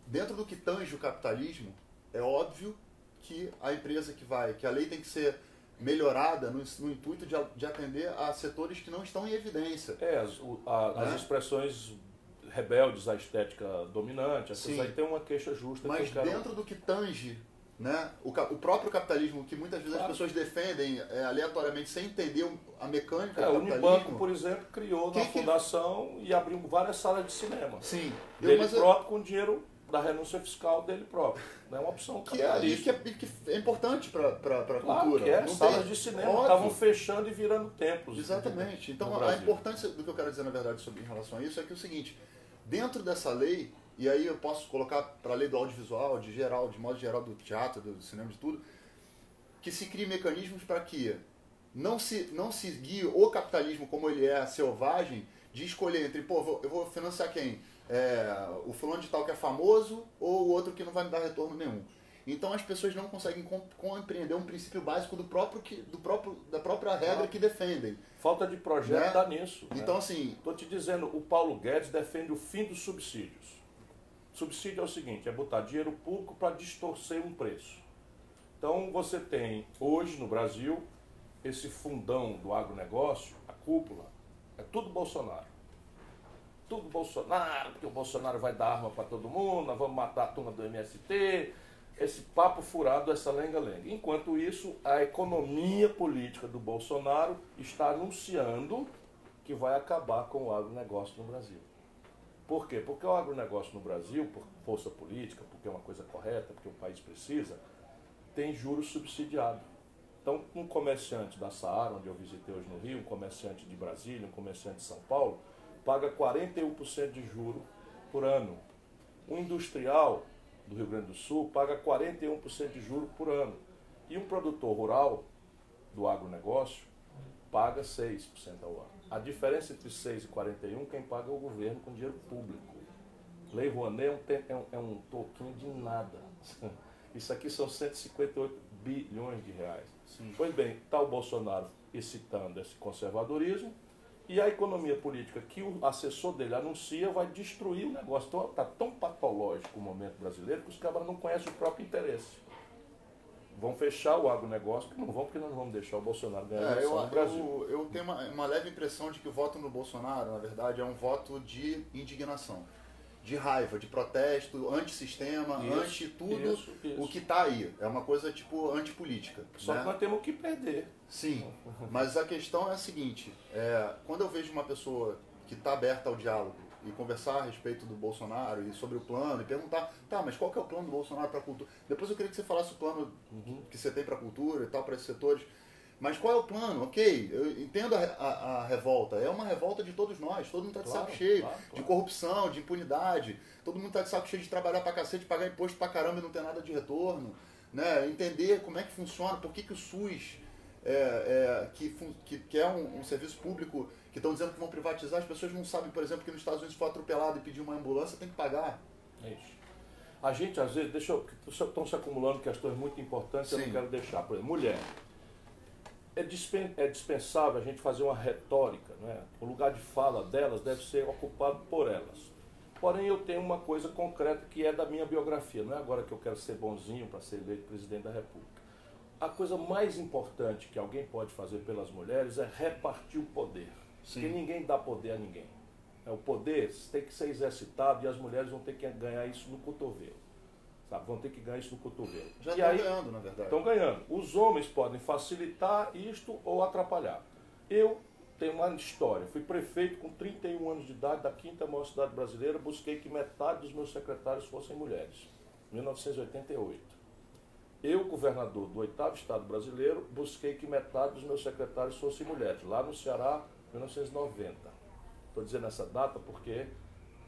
dentro do que tange o capitalismo, é óbvio que a empresa que a lei tem que ser melhorada no intuito de atender a setores que não estão em evidência. As expressões rebeldes à estética dominante, essas aí tem uma queixa justa. Mas dentro do que tange, né, o próprio capitalismo, que muitas vezes as pessoas defendem aleatoriamente sem entender a mecânica do capitalismo. O Unibanco, por exemplo, criou na fundação e abriu várias salas de cinema. Sim. Dele próprio, com dinheiro da renúncia fiscal dele próprio. Não é uma opção que é importante para a cultura. Salas de cinema estavam fechando e virando templos. Exatamente. Então, a importância do que eu quero dizer, na verdade, em relação a isso, é que é o seguinte: dentro dessa lei, e aí eu posso colocar para a lei do audiovisual, de modo geral, do teatro, do cinema, de tudo, que se criem mecanismos para que não se guie o capitalismo como ele é selvagem, de escolher entre, eu vou financiar quem? O fulano de tal que é famoso ou o outro que não vai me dar retorno nenhum. Então as pessoas não conseguem compreender um princípio básico da própria regra que defendem. Falta de projeto está nisso. Então, assim... Estou te dizendo, o Paulo Guedes defende o fim dos subsídios. Subsídio é o seguinte: é botar dinheiro público para distorcer um preço. Então você tem hoje no Brasil esse fundão do agronegócio, a cúpula, é tudo Bolsonaro. Tudo Bolsonaro, porque o Bolsonaro vai dar arma para todo mundo, nós vamos matar a turma do MST, esse papo furado, essa lenga-lenga. Enquanto isso, a economia política do Bolsonaro está anunciando que vai acabar com o agronegócio no Brasil. Por quê? Porque o agronegócio no Brasil, por força política, porque é uma coisa correta, porque o país precisa, tem juros subsidiados. Então, um comerciante da Saara, onde eu visitei hoje no Rio, um comerciante de Brasília, um comerciante de São Paulo, paga 41% de juro por ano. Um industrial do Rio Grande do Sul paga 41% de juro por ano. E um produtor rural do agronegócio paga 6% ao ano. A diferença entre 6 e 41, quem paga é o governo com dinheiro público. Lei Rouanet é um toquinho de nada. Isso aqui são 158 bilhões de reais. Sim. Pois bem, está o Bolsonaro excitando esse conservadorismo, e a economia política que o assessor dele anuncia vai destruir o negócio. Então está tão patológico o momento brasileiro que os cabras não conhecem o próprio interesse. Vão fechar o agronegócio, porque nós não vamos deixar o Bolsonaro ganhar a eleição no Brasil. Eu tenho uma leve impressão de que o voto no Bolsonaro, na verdade, é um voto de indignação, de raiva, de protesto, antissistema, anti-tudo o que está aí. É uma coisa tipo antipolítica. Só que nós temos que perder. Sim, mas a questão é a seguinte: quando eu vejo uma pessoa que está aberta ao diálogo e conversar a respeito do Bolsonaro e sobre o plano e perguntar, mas qual que é o plano do Bolsonaro para a cultura? Depois eu queria que você falasse o plano que você tem para a cultura e tal, para esses setores. Mas qual é o plano? Ok, eu entendo a revolta. É uma revolta de todos nós. Todo mundo está de saco cheio de corrupção, de impunidade. Todo mundo está de saco cheio de trabalhar pra cacete, pagar imposto pra caramba e não ter nada de retorno. Né? Entender como é que funciona, por que o SUS, que é um serviço público, que estão dizendo que vão privatizar, as pessoas não sabem, por exemplo, que nos Estados Unidos, se for atropelado e pedir uma ambulância, tem que pagar. É isso. A gente, às vezes, estão se acumulando questões muito importantes que eu não quero deixar. Por exemplo, mulher. É dispensável a gente fazer uma retórica, né? O lugar de fala delas deve ser ocupado por elas. Porém, eu tenho uma coisa concreta que é da minha biografia. Não é agora que eu quero ser bonzinho para ser eleito presidente da República. A coisa mais importante que alguém pode fazer pelas mulheres é repartir o poder. Sim. Porque ninguém dá poder a ninguém. O poder tem que ser exercitado e as mulheres vão ter que ganhar isso no cotovelo. Sabe? Vão ter que ganhar isso no cotovelo. Já estão ganhando, na verdade. Estão ganhando. Os homens podem facilitar isto ou atrapalhar. Eu tenho uma história. Fui prefeito com 31 anos de idade da quinta maior cidade brasileira. Busquei que metade dos meus secretários fossem mulheres. 1988. Eu, governador do 8º Estado brasileiro, busquei que metade dos meus secretários fossem mulheres, lá no Ceará, em 1990. Estou dizendo essa data porque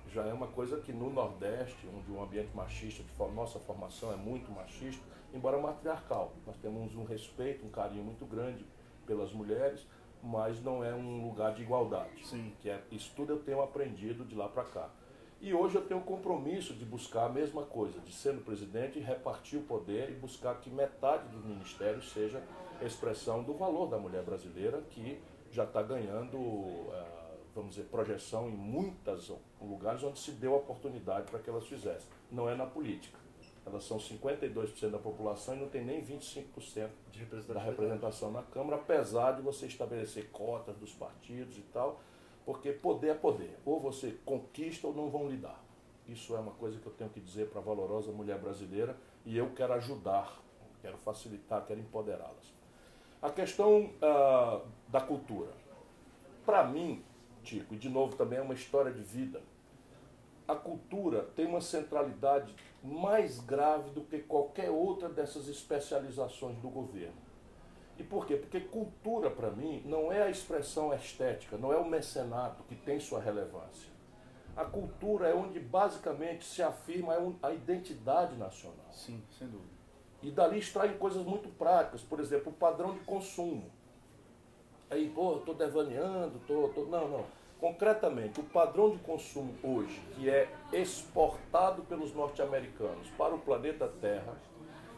já é uma coisa que no Nordeste, onde um ambiente machista, nossa formação é muito machista, embora matriarcal. Nós temos um respeito, um carinho muito grande pelas mulheres, mas não é um lugar de igualdade. Sim. Isso tudo eu tenho aprendido de lá para cá. E hoje eu tenho o compromisso de buscar a mesma coisa, de ser o presidente e repartir o poder e buscar que metade dos ministérios seja expressão do valor da mulher brasileira, que já está ganhando, vamos dizer, projeção em muitos lugares onde se deu a oportunidade para que elas fizessem. Não é na política. Elas são 52% da população e não tem nem 25% da representação na Câmara, apesar de você estabelecer cotas dos partidos e tal, porque poder é poder. Ou você conquista ou não vão lhe dar. Isso é uma coisa que eu tenho que dizer para a valorosa mulher brasileira e eu quero ajudar, quero facilitar, quero empoderá-las. A questão da cultura. Para mim, Tico, e de novo também é uma história de vida, a cultura tem uma centralidade mais grave do que qualquer outra dessas especializações do governo. E por quê? Porque cultura, para mim, não é a expressão estética, não é o mecenato que tem sua relevância. A cultura é onde basicamente se afirma a identidade nacional. Sim, sem dúvida. E dali extraem coisas muito práticas, por exemplo, o padrão de consumo. Aí, pô, estou devaneando, Não. Concretamente, o padrão de consumo hoje, que é exportado pelos norte-americanos para o planeta Terra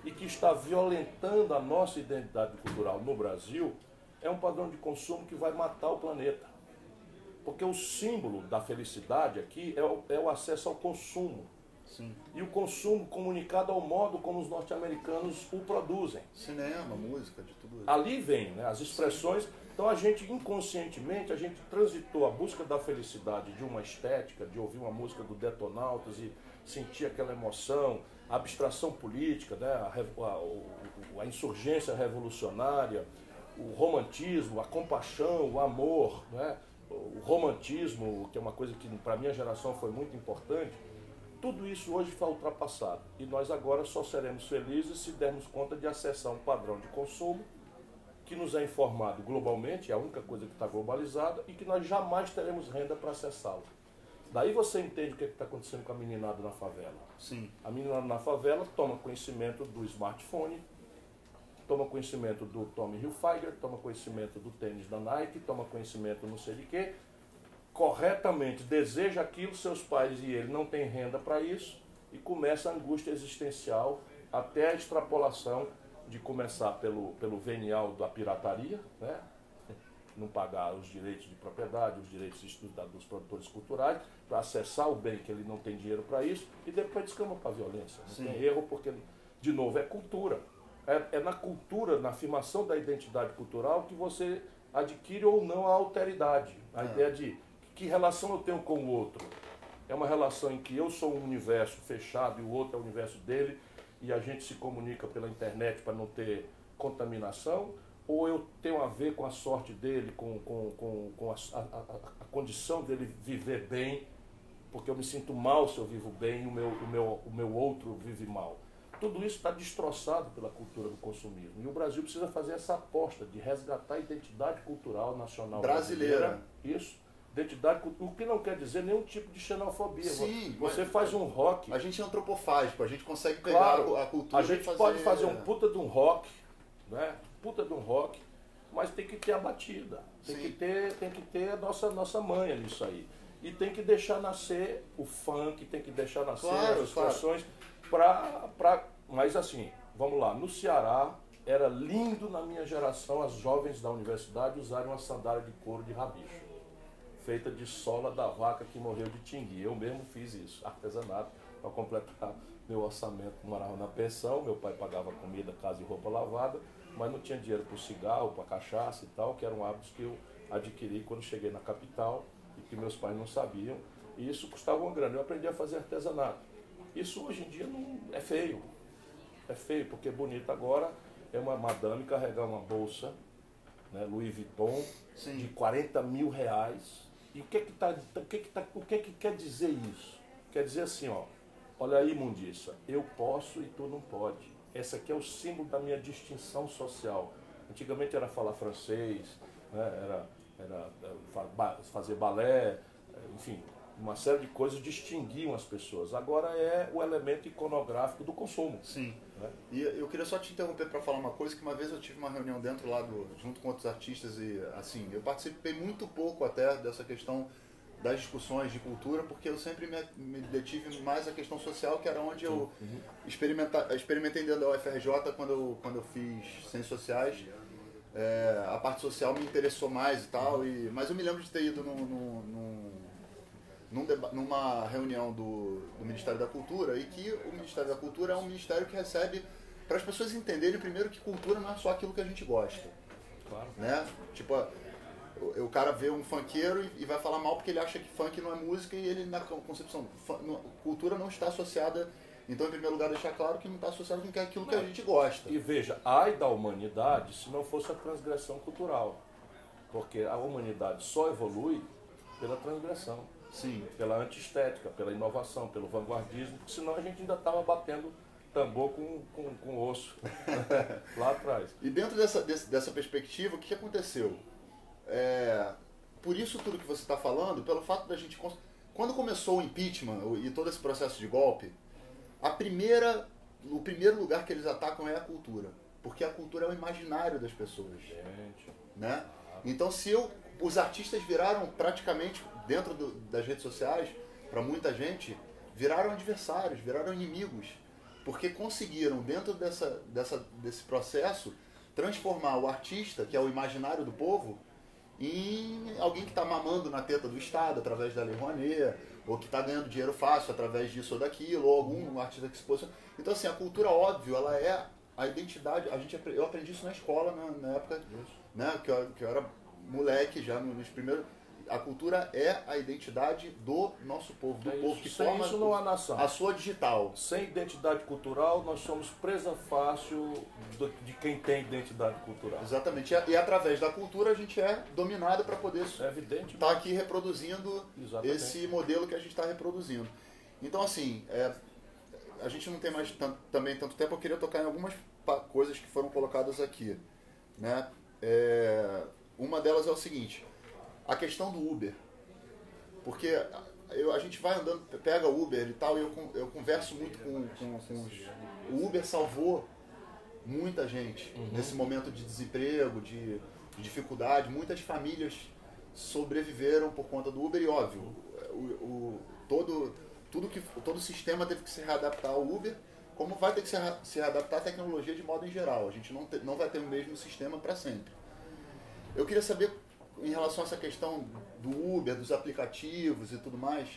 e que está violentando a nossa identidade cultural no Brasil, é um padrão de consumo que vai matar o planeta. Porque o símbolo da felicidade aqui é o acesso ao consumo. Sim. E o consumo comunicado ao modo como os norte-americanos o produzem. Cinema, música, de tudo isso. Ali vem, né, as expressões. Então a gente, inconscientemente, a gente transitou a busca da felicidade de uma estética, de ouvir uma música do Detonautas e sentir aquela emoção, a abstração política, né, a insurgência revolucionária, o romantismo, a compaixão, o amor, né, o romantismo, que é uma coisa que para a minha geração foi muito importante. Tudo isso hoje foi ultrapassado e nós agora só seremos felizes se dermos conta de acessar um padrão de consumo que nos é informado globalmente, é a única coisa que está globalizada, e que nós jamais teremos renda para acessá-lo. Daí você entende o que está acontecendo com a meninada na favela. Sim. A meninada na favela toma conhecimento do smartphone, toma conhecimento do Tommy Hilfiger, toma conhecimento do tênis da Nike, toma conhecimento não sei de quê, corretamente deseja aquilo, seus pais e ele não têm renda para isso, e começa a angústia existencial até a extrapolação de começar pelo venial da pirataria, né? Não pagar os direitos de propriedade, os direitos dos produtores culturais, para acessar o bem que ele não tem dinheiro para isso, e depois descamba para a violência. Não tem erro, porque, de novo, é cultura. É na cultura, na afirmação da identidade cultural, que você adquire ou não a alteridade. A ideia de que relação eu tenho com o outro. É uma relação em que eu sou um universo fechado e o outro é o universo dele, e a gente se comunica pela internet para não ter contaminação, ou eu tenho a ver com a sorte dele, com a condição dele viver bem, porque eu me sinto mal se eu vivo bem e o meu outro vive mal. Tudo isso está destroçado pela cultura do consumismo. E o Brasil precisa fazer essa aposta de resgatar a identidade cultural nacional brasileira. Isso. Identidade, o que não quer dizer nenhum tipo de xenofobia. Sim, você faz um rock. A gente é antropofágico, a gente consegue pegar a cultura. A gente pode fazer um puta de um rock, né? Puta de um rock, mas tem que ter a batida. Tem que ter a nossa manha nisso aí. E tem que deixar nascer o funk, tem que deixar nascer as expressões mas assim, vamos lá, no Ceará era lindo na minha geração as jovens da universidade usarem uma sandália de couro de rabicho, feita de sola da vaca que morreu de tingui. Eu mesmo fiz isso, artesanato, para completar meu orçamento. Morava na pensão, meu pai pagava comida, casa e roupa lavada, mas não tinha dinheiro para o cigarro, para cachaça e tal, que eram hábitos que eu adquiri quando cheguei na capital e que meus pais não sabiam, e isso custava uma grana. Eu aprendi a fazer artesanato. Isso hoje em dia não é feio. É feio, porque bonito agora é uma madame carregar uma bolsa, né, Louis Vuitton, de 40 mil reais. E o que quer dizer isso? Quer dizer assim, ó, olha aí, imundiça, eu posso e tu não pode. esse aqui é o símbolo da minha distinção social. Antigamente era falar francês, né? era fazer balé, enfim, uma série de coisas distinguiam as pessoas. Agora é o elemento iconográfico do consumo. Sim. Né? E eu queria só te interromper para falar uma coisa, que uma vez eu tive uma reunião dentro lá junto com outros artistas e assim, eu participei muito pouco até dessa questão das discussões de cultura, porque eu sempre me detive mais a questão social, que era onde eu experimentei dentro da UFRJ quando eu fiz Ciências Sociais. A parte social me interessou mais e tal, mas eu me lembro de ter ido numa reunião do Ministério da Cultura, e que o Ministério da Cultura é um ministério que recebe, para as pessoas entenderem primeiro que cultura não é só aquilo que a gente gosta. Claro. Né? Tipo, o cara vê um funkeiro e vai falar mal porque ele acha que funk não é música, e ele, na concepção, cultura não está associada. Então, em primeiro lugar, deixar claro que não está associado com aquilo que a gente gosta. E veja, ai da humanidade se não fosse a transgressão cultural. Porque a humanidade só evolui pela transgressão. Sim. Pela antiestética, pela inovação, pelo vanguardismo, porque senão a gente ainda estava batendo tambor com osso lá atrás. E dentro dessa perspectiva, o que aconteceu? Por isso tudo que você está falando, pelo fato da gente... Quando começou o impeachment e todo esse processo de golpe, o primeiro lugar que eles atacam é a cultura. Porque a cultura é o imaginário das pessoas. Gente. Né? Então, os artistas viraram praticamente, dentro das redes sociais, para muita gente, viraram adversários, viraram inimigos. Porque conseguiram, dentro desse processo, transformar o artista, que é o imaginário do povo, em alguém que está mamando na teta do Estado através da Lei Rouanet, ou que está ganhando dinheiro fácil através disso ou daquilo, ou algum artista que se posiciona. Então, assim, a cultura, óbvio, ela é a identidade. Eu aprendi isso na escola, na época, né, que eu era moleque já, nos primeiros... A cultura é a identidade do nosso povo, do povo que forma isso não há nação. A sua digital. Sem identidade cultural, nós somos presa fácil de quem tem identidade cultural. Exatamente. E através da cultura a gente é dominado para poder estar aqui reproduzindo esse modelo que a gente está reproduzindo. Então, assim, a gente não tem mais também tanto tempo, eu queria tocar em algumas coisas que foram colocadas aqui. Né? Uma delas é o seguinte... A questão do Uber, porque a gente vai andando, pega o Uber e tal, e eu converso muito com os... O Uber salvou muita gente nesse momento de desemprego, de dificuldade. Muitas famílias sobreviveram por conta do Uber e, óbvio, todo o sistema teve que se readaptar ao Uber, como vai ter que se readaptar à tecnologia de modo em geral. A gente não vai ter o mesmo sistema para sempre. Eu queria saber... Em relação a essa questão do Uber, dos aplicativos e tudo mais,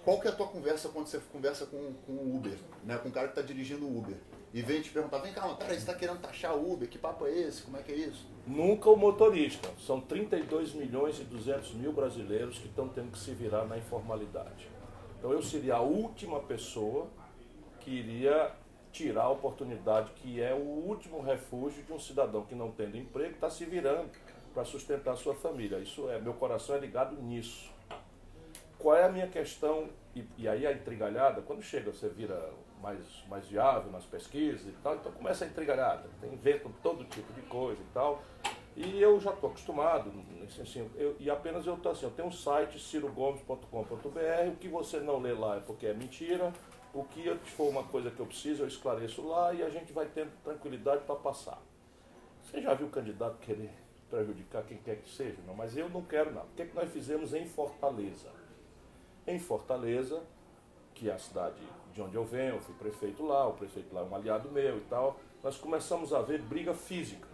qual que é a tua conversa quando você conversa com o Uber, né? Com o cara que está dirigindo o Uber, e vem te perguntar, vem cá, cara, você está querendo taxar o Uber, que papo é esse, como é que é isso? Nunca o motorista, são 32 milhões e 200 mil brasileiros que estão tendo que se virar na informalidade. Então eu seria a última pessoa que iria tirar a oportunidade, que é o último refúgio de um cidadão que não tendo emprego, está se virando para sustentar a sua família. Meu coração é ligado nisso. Qual é a minha questão? E aí a intrigalhada, quando chega, você vira mais viável nas pesquisas e tal, então começa a intrigalhada, inventam todo tipo de coisa e tal. E eu já estou acostumado, assim, eu tenho um site, cirogomes.com.br, o que você não lê lá é porque é mentira, o que for uma coisa que eu preciso, eu esclareço lá e a gente vai tendo tranquilidade para passar. Você já viu o candidato querer prejudicar quem quer que seja? Não, mas eu não quero nada. O que é que nós fizemos em Fortaleza? Em Fortaleza, que é a cidade de onde eu venho, eu fui prefeito lá, o prefeito lá é um aliado meu e tal, nós começamos a ver briga física,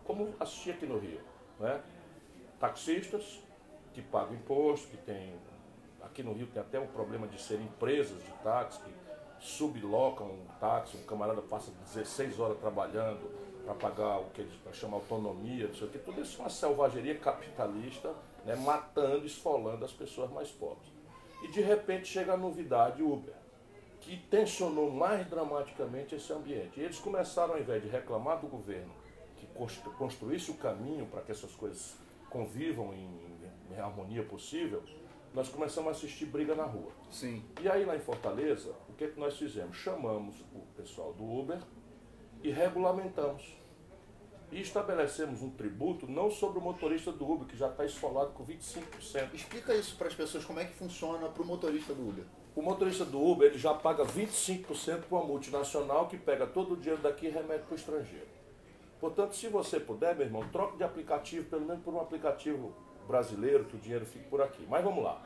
como assisti aqui no Rio, né? Taxistas que pagam imposto, que tem... Aqui no Rio tem até um problema de ser empresas de táxi, que sublocam um táxi, um camarada passa 16 horas trabalhando para pagar o que eles chamam autonomia, não sei o que, tudo isso é uma selvageria capitalista, né, matando, esfolando as pessoas mais pobres. E de repente chega a novidade Uber, que tensionou mais dramaticamente esse ambiente. E eles começaram, ao invés de reclamar do governo, que construísse o caminho para que essas coisas convivam em harmonia possível, nós começamos a assistir briga na rua. Sim. E aí lá em Fortaleza, o que é que nós fizemos? Chamamos o pessoal do Uber e regulamentamos. E estabelecemos um tributo não sobre o motorista do Uber, que já está esfolado com 25%. Explica isso para as pessoas, como é que funciona para o motorista do Uber. O motorista do Uber ele já paga 25% para uma multinacional que pega todo o dinheiro daqui e remete para o estrangeiro. Portanto, se você puder, meu irmão, troque de aplicativo, pelo menos por um aplicativo brasileiro, que o dinheiro fique por aqui. Mas vamos lá.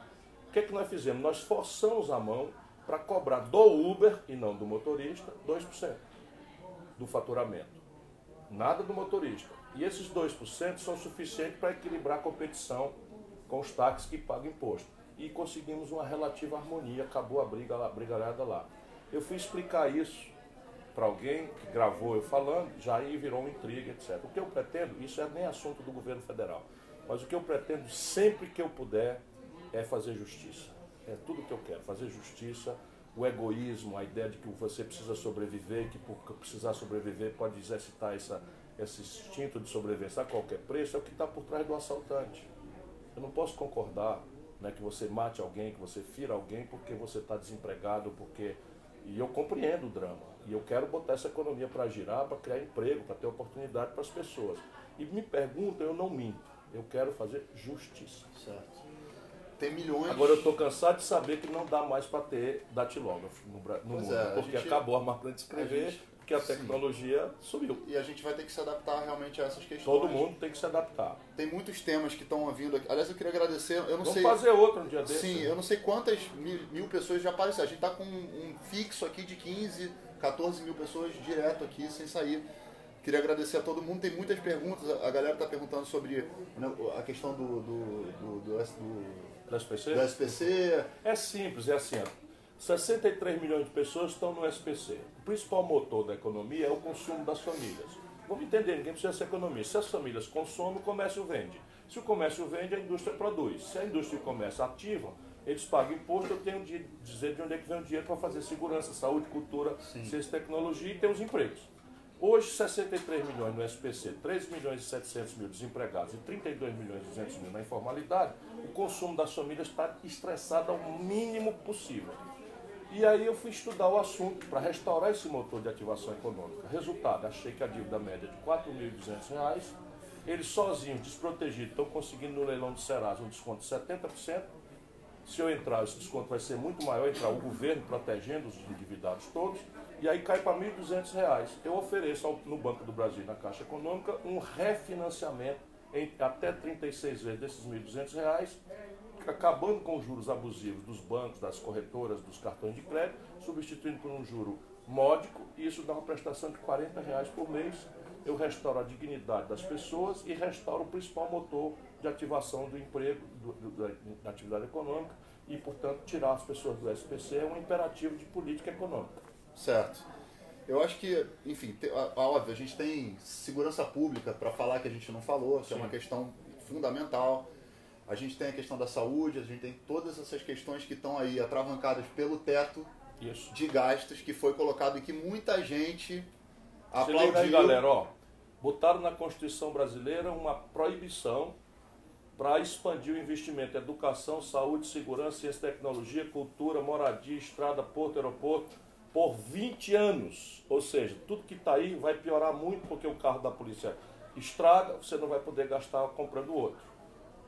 O que é que nós fizemos? Nós forçamos a mão para cobrar do Uber, e não do motorista, 2% do faturamento. Nada do motorista. E esses 2% são suficientes para equilibrar a competição com os táxis que pagam imposto. E conseguimos uma relativa harmonia, acabou a brigalhada lá. Eu fui explicar isso para alguém que gravou eu falando, já aí virou uma intriga, etc. O que eu pretendo, isso é nem assunto do governo federal, mas o que eu pretendo sempre que eu puder é fazer justiça. É tudo que eu quero, fazer justiça. O egoísmo, a ideia de que você precisa sobreviver, que por precisar sobreviver pode exercitar esse instinto de sobrevivência a qualquer preço, é o que está por trás do assaltante. Eu não posso concordar, né, que você mate alguém, que você fira alguém porque você está desempregado, e eu compreendo o drama. E eu quero botar essa economia para girar, para criar emprego, para ter oportunidade para as pessoas. E me perguntam, eu não minto. Eu quero fazer justiça. Certo. Tem milhões... Agora eu estou cansado de saber que não dá mais para ter datilógrafo no mundo, porque acabou a máquina de escrever, porque a tecnologia subiu. E a gente vai ter que se adaptar realmente a essas questões. Todo mundo tem que se adaptar. Tem muitos temas que estão vindo aqui. Aliás, eu queria agradecer, eu não sei... Vamos fazer outro um dia desse. Sim, eu não sei quantas mil pessoas já apareceram. A gente está com um fixo aqui de 15, 14 mil pessoas direto aqui, sem sair. Queria agradecer a todo mundo. Tem muitas perguntas. A galera está perguntando sobre, né, a questão do SPC? Do SPC. É simples, é assim, ó. 63 milhões de pessoas estão no SPC. O principal motor da economia é o consumo das famílias. Vamos entender, ninguém precisa ser economista. Se as famílias consomem, o comércio vende. Se o comércio vende, a indústria produz. Se a indústria e o comércio ativam, eles pagam imposto, eu tenho de dizer de onde é que vem o dinheiro para fazer segurança, saúde, cultura, ciência e tecnologia e ter os empregos. Hoje, 63 milhões no SPC, 3 milhões e 700 mil desempregados e 32 milhões e 200 mil na informalidade, o consumo das famílias está estressado ao mínimo possível. E aí eu fui estudar o assunto para restaurar esse motor de ativação econômica. Resultado, achei que a dívida média de R$ 4.200, eles sozinhos, desprotegidos, estão conseguindo no leilão do Serasa um desconto de 70%. Se eu entrar, esse desconto vai ser muito maior, entrar o governo protegendo os endividados todos, e aí cai para R$ 1.200. Eu ofereço no Banco do Brasil, na Caixa Econômica, um refinanciamento em até 36 vezes desses R$ 1.200, acabando com os juros abusivos dos bancos, das corretoras, dos cartões de crédito, substituindo por um juro módico, e isso dá uma prestação de R$ 40 por mês. Eu restauro a dignidade das pessoas e restauro o principal motor de ativação do emprego, da atividade econômica, e, portanto, tirar as pessoas do SPC é um imperativo de política econômica. Certo. Eu acho que, enfim, óbvio, a gente tem segurança pública para falar que a gente não falou, que é uma questão fundamental. A gente tem a questão da saúde, a gente tem todas essas questões que estão aí atravancadas pelo teto de gastos que foi colocado e que muita gente aplaudiu. Se liga aí, galera, ó, botaram na Constituição brasileira uma proibição para expandir o investimento em educação, saúde, segurança, ciência, tecnologia, cultura, moradia, estrada, porto, aeroporto, por 20 anos. Ou seja, tudo que está aí vai piorar muito porque o carro da polícia estraga, você não vai poder gastar comprando outro,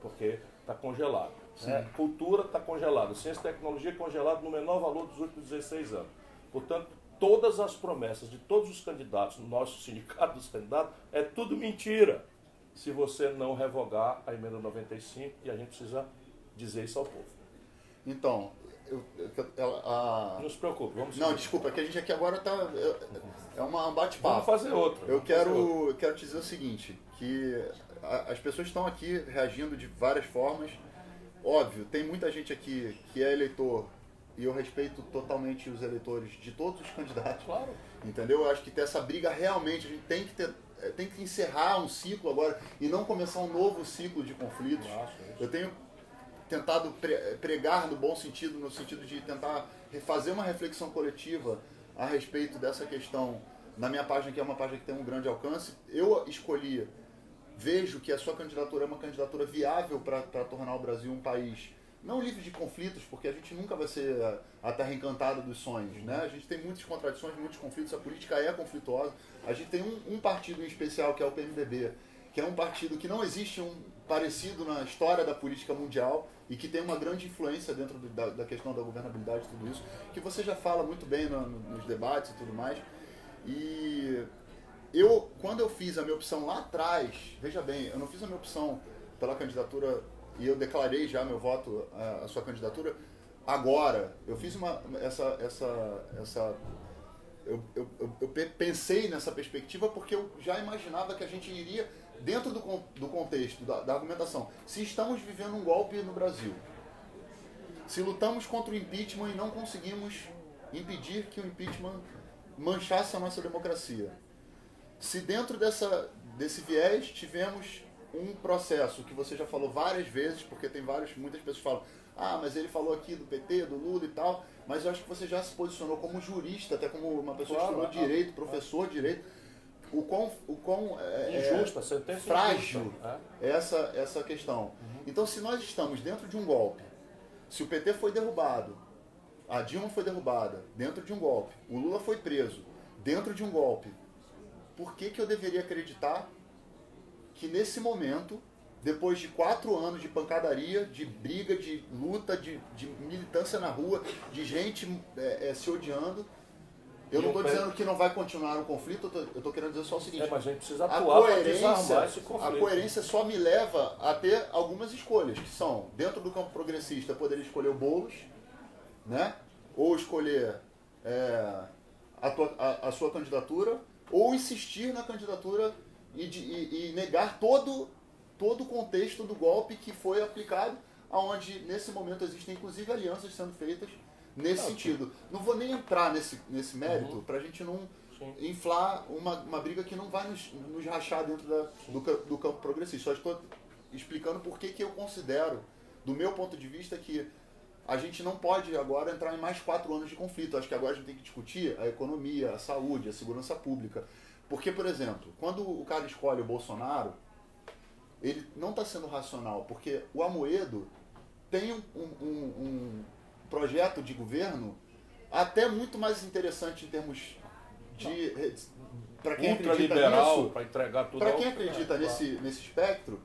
porque está congelado. Né? Cultura está congelada, ciência e tecnologia congelado no menor valor dos últimos 16 anos. Portanto, todas as promessas de todos os candidatos, no nosso sindicato dos candidatos, é tudo mentira, se você não revogar a emenda 95, e a gente precisa dizer isso ao povo. Então, não se preocupe, vamos Não, desculpa, que a gente aqui agora está... É um bate-papo. Vamos fazer outro. Eu quero te dizer o seguinte, que as pessoas estão aqui reagindo de várias formas. Óbvio, tem muita gente aqui que é eleitor, e eu respeito totalmente os eleitores de todos os candidatos. Claro. Entendeu? Eu acho que ter essa briga realmente, a gente tem que encerrar um ciclo agora e não começar um novo ciclo de conflitos. Eu tenho tentado pregar no bom sentido, no sentido de tentar fazer uma reflexão coletiva a respeito dessa questão na minha página, que é uma página que tem um grande alcance. Eu vejo que a sua candidatura é uma candidatura viável para tornar o Brasil um país não livre de conflitos, porque a gente nunca vai ser a terra encantada dos sonhos, né? A gente tem muitas contradições, muitos conflitos, a política é conflituosa. A gente tem um partido em especial, que é o PMDB, que é um partido que não existe um parecido na história da política mundial e que tem uma grande influência dentro da questão da governabilidade e tudo isso, que você já fala muito bem nos debates e tudo mais. E quando eu fiz a minha opção lá atrás, veja bem, eu não fiz a minha opção pela candidatura e eu declarei já meu voto à sua candidatura agora. Eu fiz eu pensei nessa perspectiva porque eu já imaginava que a gente iria dentro do contexto da argumentação. Se estamos vivendo um golpe no Brasil, se lutamos contra o impeachment e não conseguimos impedir que o impeachment manchasse a nossa democracia, se dentro desse viés tivemos um processo que você já falou várias vezes, porque tem muitas pessoas falam, mas ele falou aqui do PT, do Lula e tal, mas eu acho que você já se posicionou como jurista, até como uma pessoa que estudou direito, professor de direito, o quão injusta, sentença frágil essa questão. Então, se nós estamos dentro de um golpe, se o PT foi derrubado, a Dilma foi derrubada dentro de um golpe, o Lula foi preso dentro de um golpe, por que eu deveria acreditar que nesse momento, depois de 4 anos de pancadaria, de briga, de luta, de militância na rua, de gente se odiando, eu não estou dizendo que não vai continuar o conflito, eu estou querendo dizer só o seguinte, mas a gente precisa atuar para desarmar esse conflito. A coerência só me leva a ter algumas escolhas, que são, dentro do campo progressista, eu poderia escolher o Boulos, né? Ou escolher a sua candidatura, ou insistir na candidatura e negar todo o contexto do golpe que foi aplicado, onde nesse momento existem inclusive alianças sendo feitas nesse sentido. Não vou nem entrar nesse mérito para a gente não inflar uma briga que não vai nos rachar dentro do campo progressista. Só estou explicando por que eu considero, do meu ponto de vista, que a gente não pode agora entrar em mais 4 anos de conflito. Acho que agora a gente tem que discutir a economia, a saúde, a segurança pública. Porque, por exemplo, quando o cara escolhe o Bolsonaro, ele não está sendo racional, porque o Amoedo tem um projeto de governo até muito mais interessante em termos de... Para quem acredita nisso, para entregar tudo. Para quem acredita nesse espectro,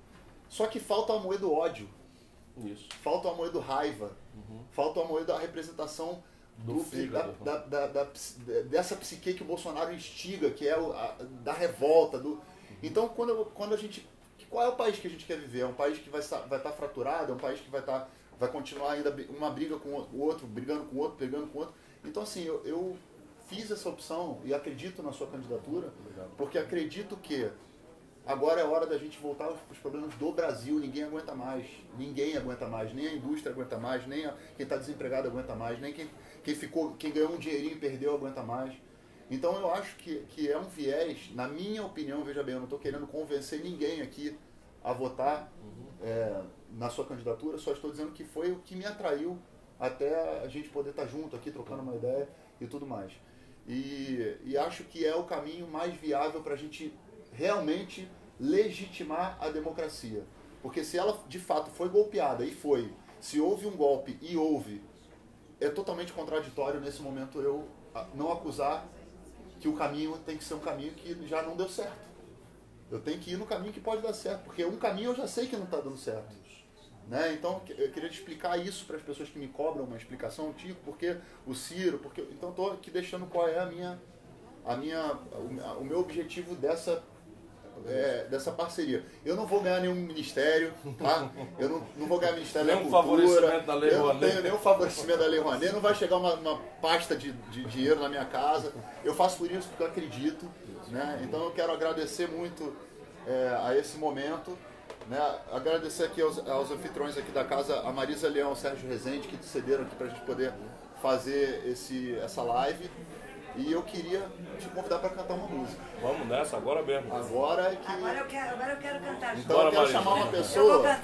só que falta o Amoedo ódio. Isso. Falta o Amoedo raiva. Falta o Amoedo a representação dessa psique que o Bolsonaro instiga, que é da revolta. Então, quando a gente... Qual é o país que a gente quer viver? É um país que vai estar fraturado? É um país que vai continuar ainda uma briga com o outro, brigando com o outro, pegando com o outro? Então, assim, eu fiz essa opção e acredito na sua candidatura, porque acredito que agora é hora da gente voltar para os problemas do Brasil. Ninguém aguenta mais, nem a indústria aguenta mais, nem quem está desempregado aguenta mais, nem quem ganhou um dinheirinho e perdeu aguenta mais. Então eu acho que é um viés, na minha opinião, veja bem, eu não estou querendo convencer ninguém aqui a votar na sua candidatura, só estou dizendo que foi o que me atraiu até a gente poder estar junto aqui, trocando uma ideia e tudo mais. E acho que é o caminho mais viável para a gente realmente legitimar a democracia. Porque se ela de fato foi golpeada, e foi, se houve um golpe e houve, é totalmente contraditório nesse momento eu não acusar que o caminho tem que ser um caminho que já não deu certo. Eu tenho que ir no caminho que pode dar certo, porque um caminho eu já sei que não está dando certo. Né? Então, eu queria te explicar isso para as pessoas que me cobram uma explicação, Tico, porque o Ciro, então estou aqui deixando qual é o meu objetivo dessa parceria. Eu não vou ganhar nenhum ministério, tá? Eu não vou ganhar Ministério da Cultura, eu não tenho nenhum favorecimento da Lei Rouanet, não vai chegar uma pasta de dinheiro na minha casa. Eu faço por isso porque eu acredito, né? Então eu quero agradecer muito a esse momento, né? Agradecer aqui aos anfitriões aqui da casa, a Marisa Leão e o Sérgio Rezende, que cederam aqui para a gente poder fazer essa live. E eu queria te convidar para cantar uma música. Vamos nessa, agora mesmo. Agora eu quero cantar. Então eu quero chamar uma pessoa.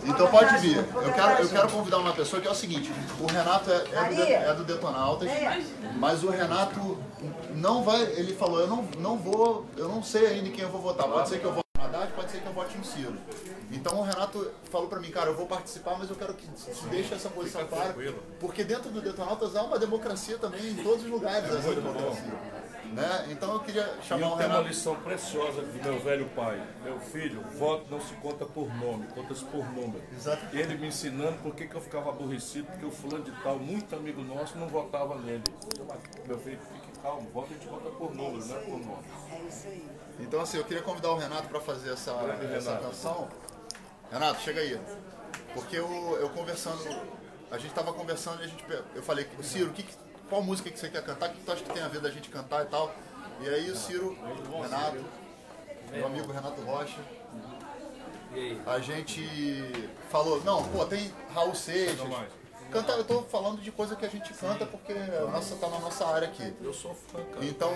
Então pode vir. Eu quero convidar uma pessoa que é o seguinte: o Renato é do Detonautas, mas o Renato não vai. Ele falou: eu não sei ainda em quem eu vou votar. Pode ser que eu vote no Haddad, pode ser que eu não vote no Ciro. Então o Renato falou pra mim, cara, eu vou participar, mas eu quero que se deixe essa posição clara, porque dentro do Detonautas há uma democracia também em todos os lugares, essa democracia. Né? Então eu queria chamar o Renato. Renato. Uma lição preciosa do meu velho pai. Meu filho, voto não se conta por nome, conta-se por número. Exato. E ele me ensinando por que eu ficava aborrecido, porque o fulano de tal, muito amigo nosso, não votava nele. Meu filho, fique calmo, voto a gente vota por número, não é por nome. É isso aí. Então assim, eu queria convidar o Renato para fazer essa canção. Renato, chega aí. Porque eu conversando, a gente tava conversando e eu falei, Ciro, qual música que você quer cantar? O que tu acha que tem a ver da gente cantar e tal? E aí o Ciro, Renato, meu amigo Renato Rocha, a gente falou, não, pô, tem Raul Seixas. Canta, eu tô falando de coisa que a gente canta porque tá na nossa área aqui. Eu sou fã, cara. Então,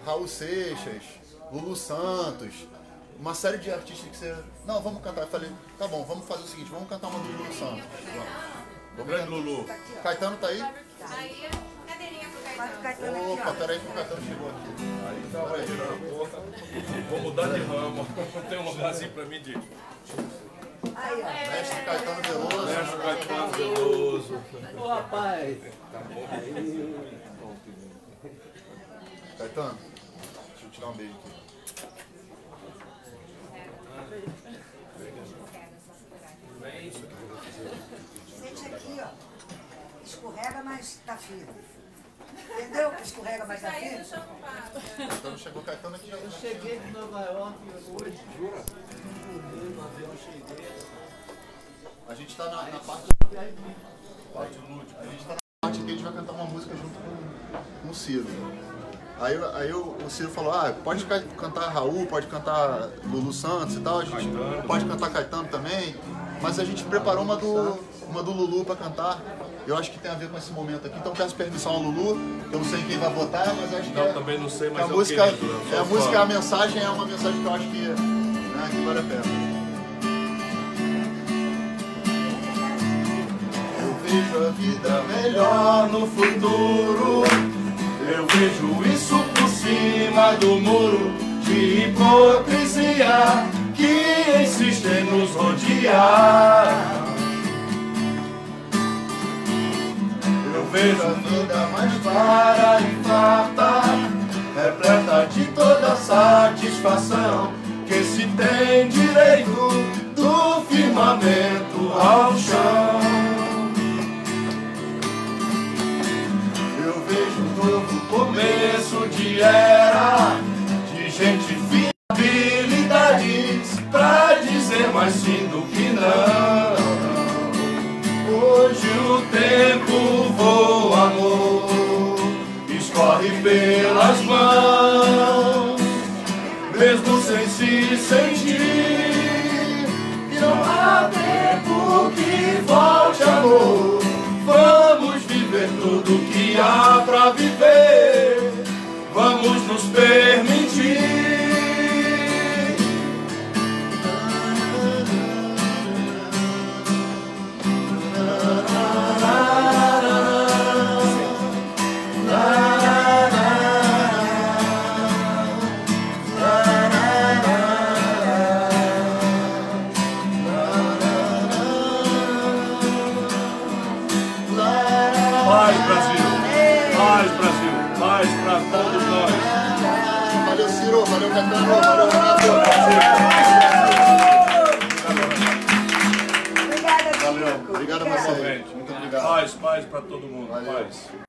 Raul Seixas, Lulu Santos, uma série de artistas que você... Não, vamos cantar. Eu falei, tá bom, vamos fazer o seguinte, vamos cantar uma do Lulu Santos. Grande Lulu. Caetano tá aí? Aí, cadeirinha pro Bota o Caetano. Caetano aqui, Opa, ó. peraí que o Caetano chegou aqui. Aí tá, vai virar a porta. Vou mudar de ramo. Tem um lugarzinho pra mim de Aí, ó. Mestre Caetano Veloso. Mestre Caetano Veloso. Ô rapaz! Caetano, deixa eu tirar um beijo aqui. Sente aqui, ó. Escorrega, mas tá firme. Entendeu? Escorrega, mas tá firme. Caetano chegou, Caetano aqui. Eu cheguei de Nova York hoje. Jura? No avião cheguei. A gente tá na parte lúdica. A gente tá na parte que a gente vai cantar uma música junto com o Ciro. Aí o Ciro falou, pode cantar Raul, pode cantar Lulu Santos e tal, a gente pode cantar Caetano também, mas a gente preparou uma do Lulu pra cantar. Eu acho que tem a ver com esse momento aqui, então peço permissão ao Lulu, que eu não sei quem vai votar, mas acho que Não, também não sei, mas a eu música, querido, eu sou a música, fã. a mensagem é uma mensagem que eu acho que vale a pena. Eu vejo a vida melhor no futuro. Eu vejo isso por cima do muro de hipocrisia que insiste em nos rodear. Eu vejo a vida mais clara e farta, repleta de toda satisfação, que se tem direito do firmamento ao chão. Eu vejo um novo começo de era, de gente habilidades pra dizer mais sim do que não. Hoje o tempo voa, amor, escorre pelas mãos, mesmo sem se sentir. E não há tempo que volte, amor. Vamos viver tudo que há pra viver. Vamos nos permitir. Paz, Brasil! Paz, Brasil! Paz pra todos nós! Valeu, Ciro, valeu, Caetano, valeu, Renato. Obrigada, Valeu, Chico. obrigado a Obrigada. você. Muito obrigado. Paz pra todo mundo! Valeu. Paz!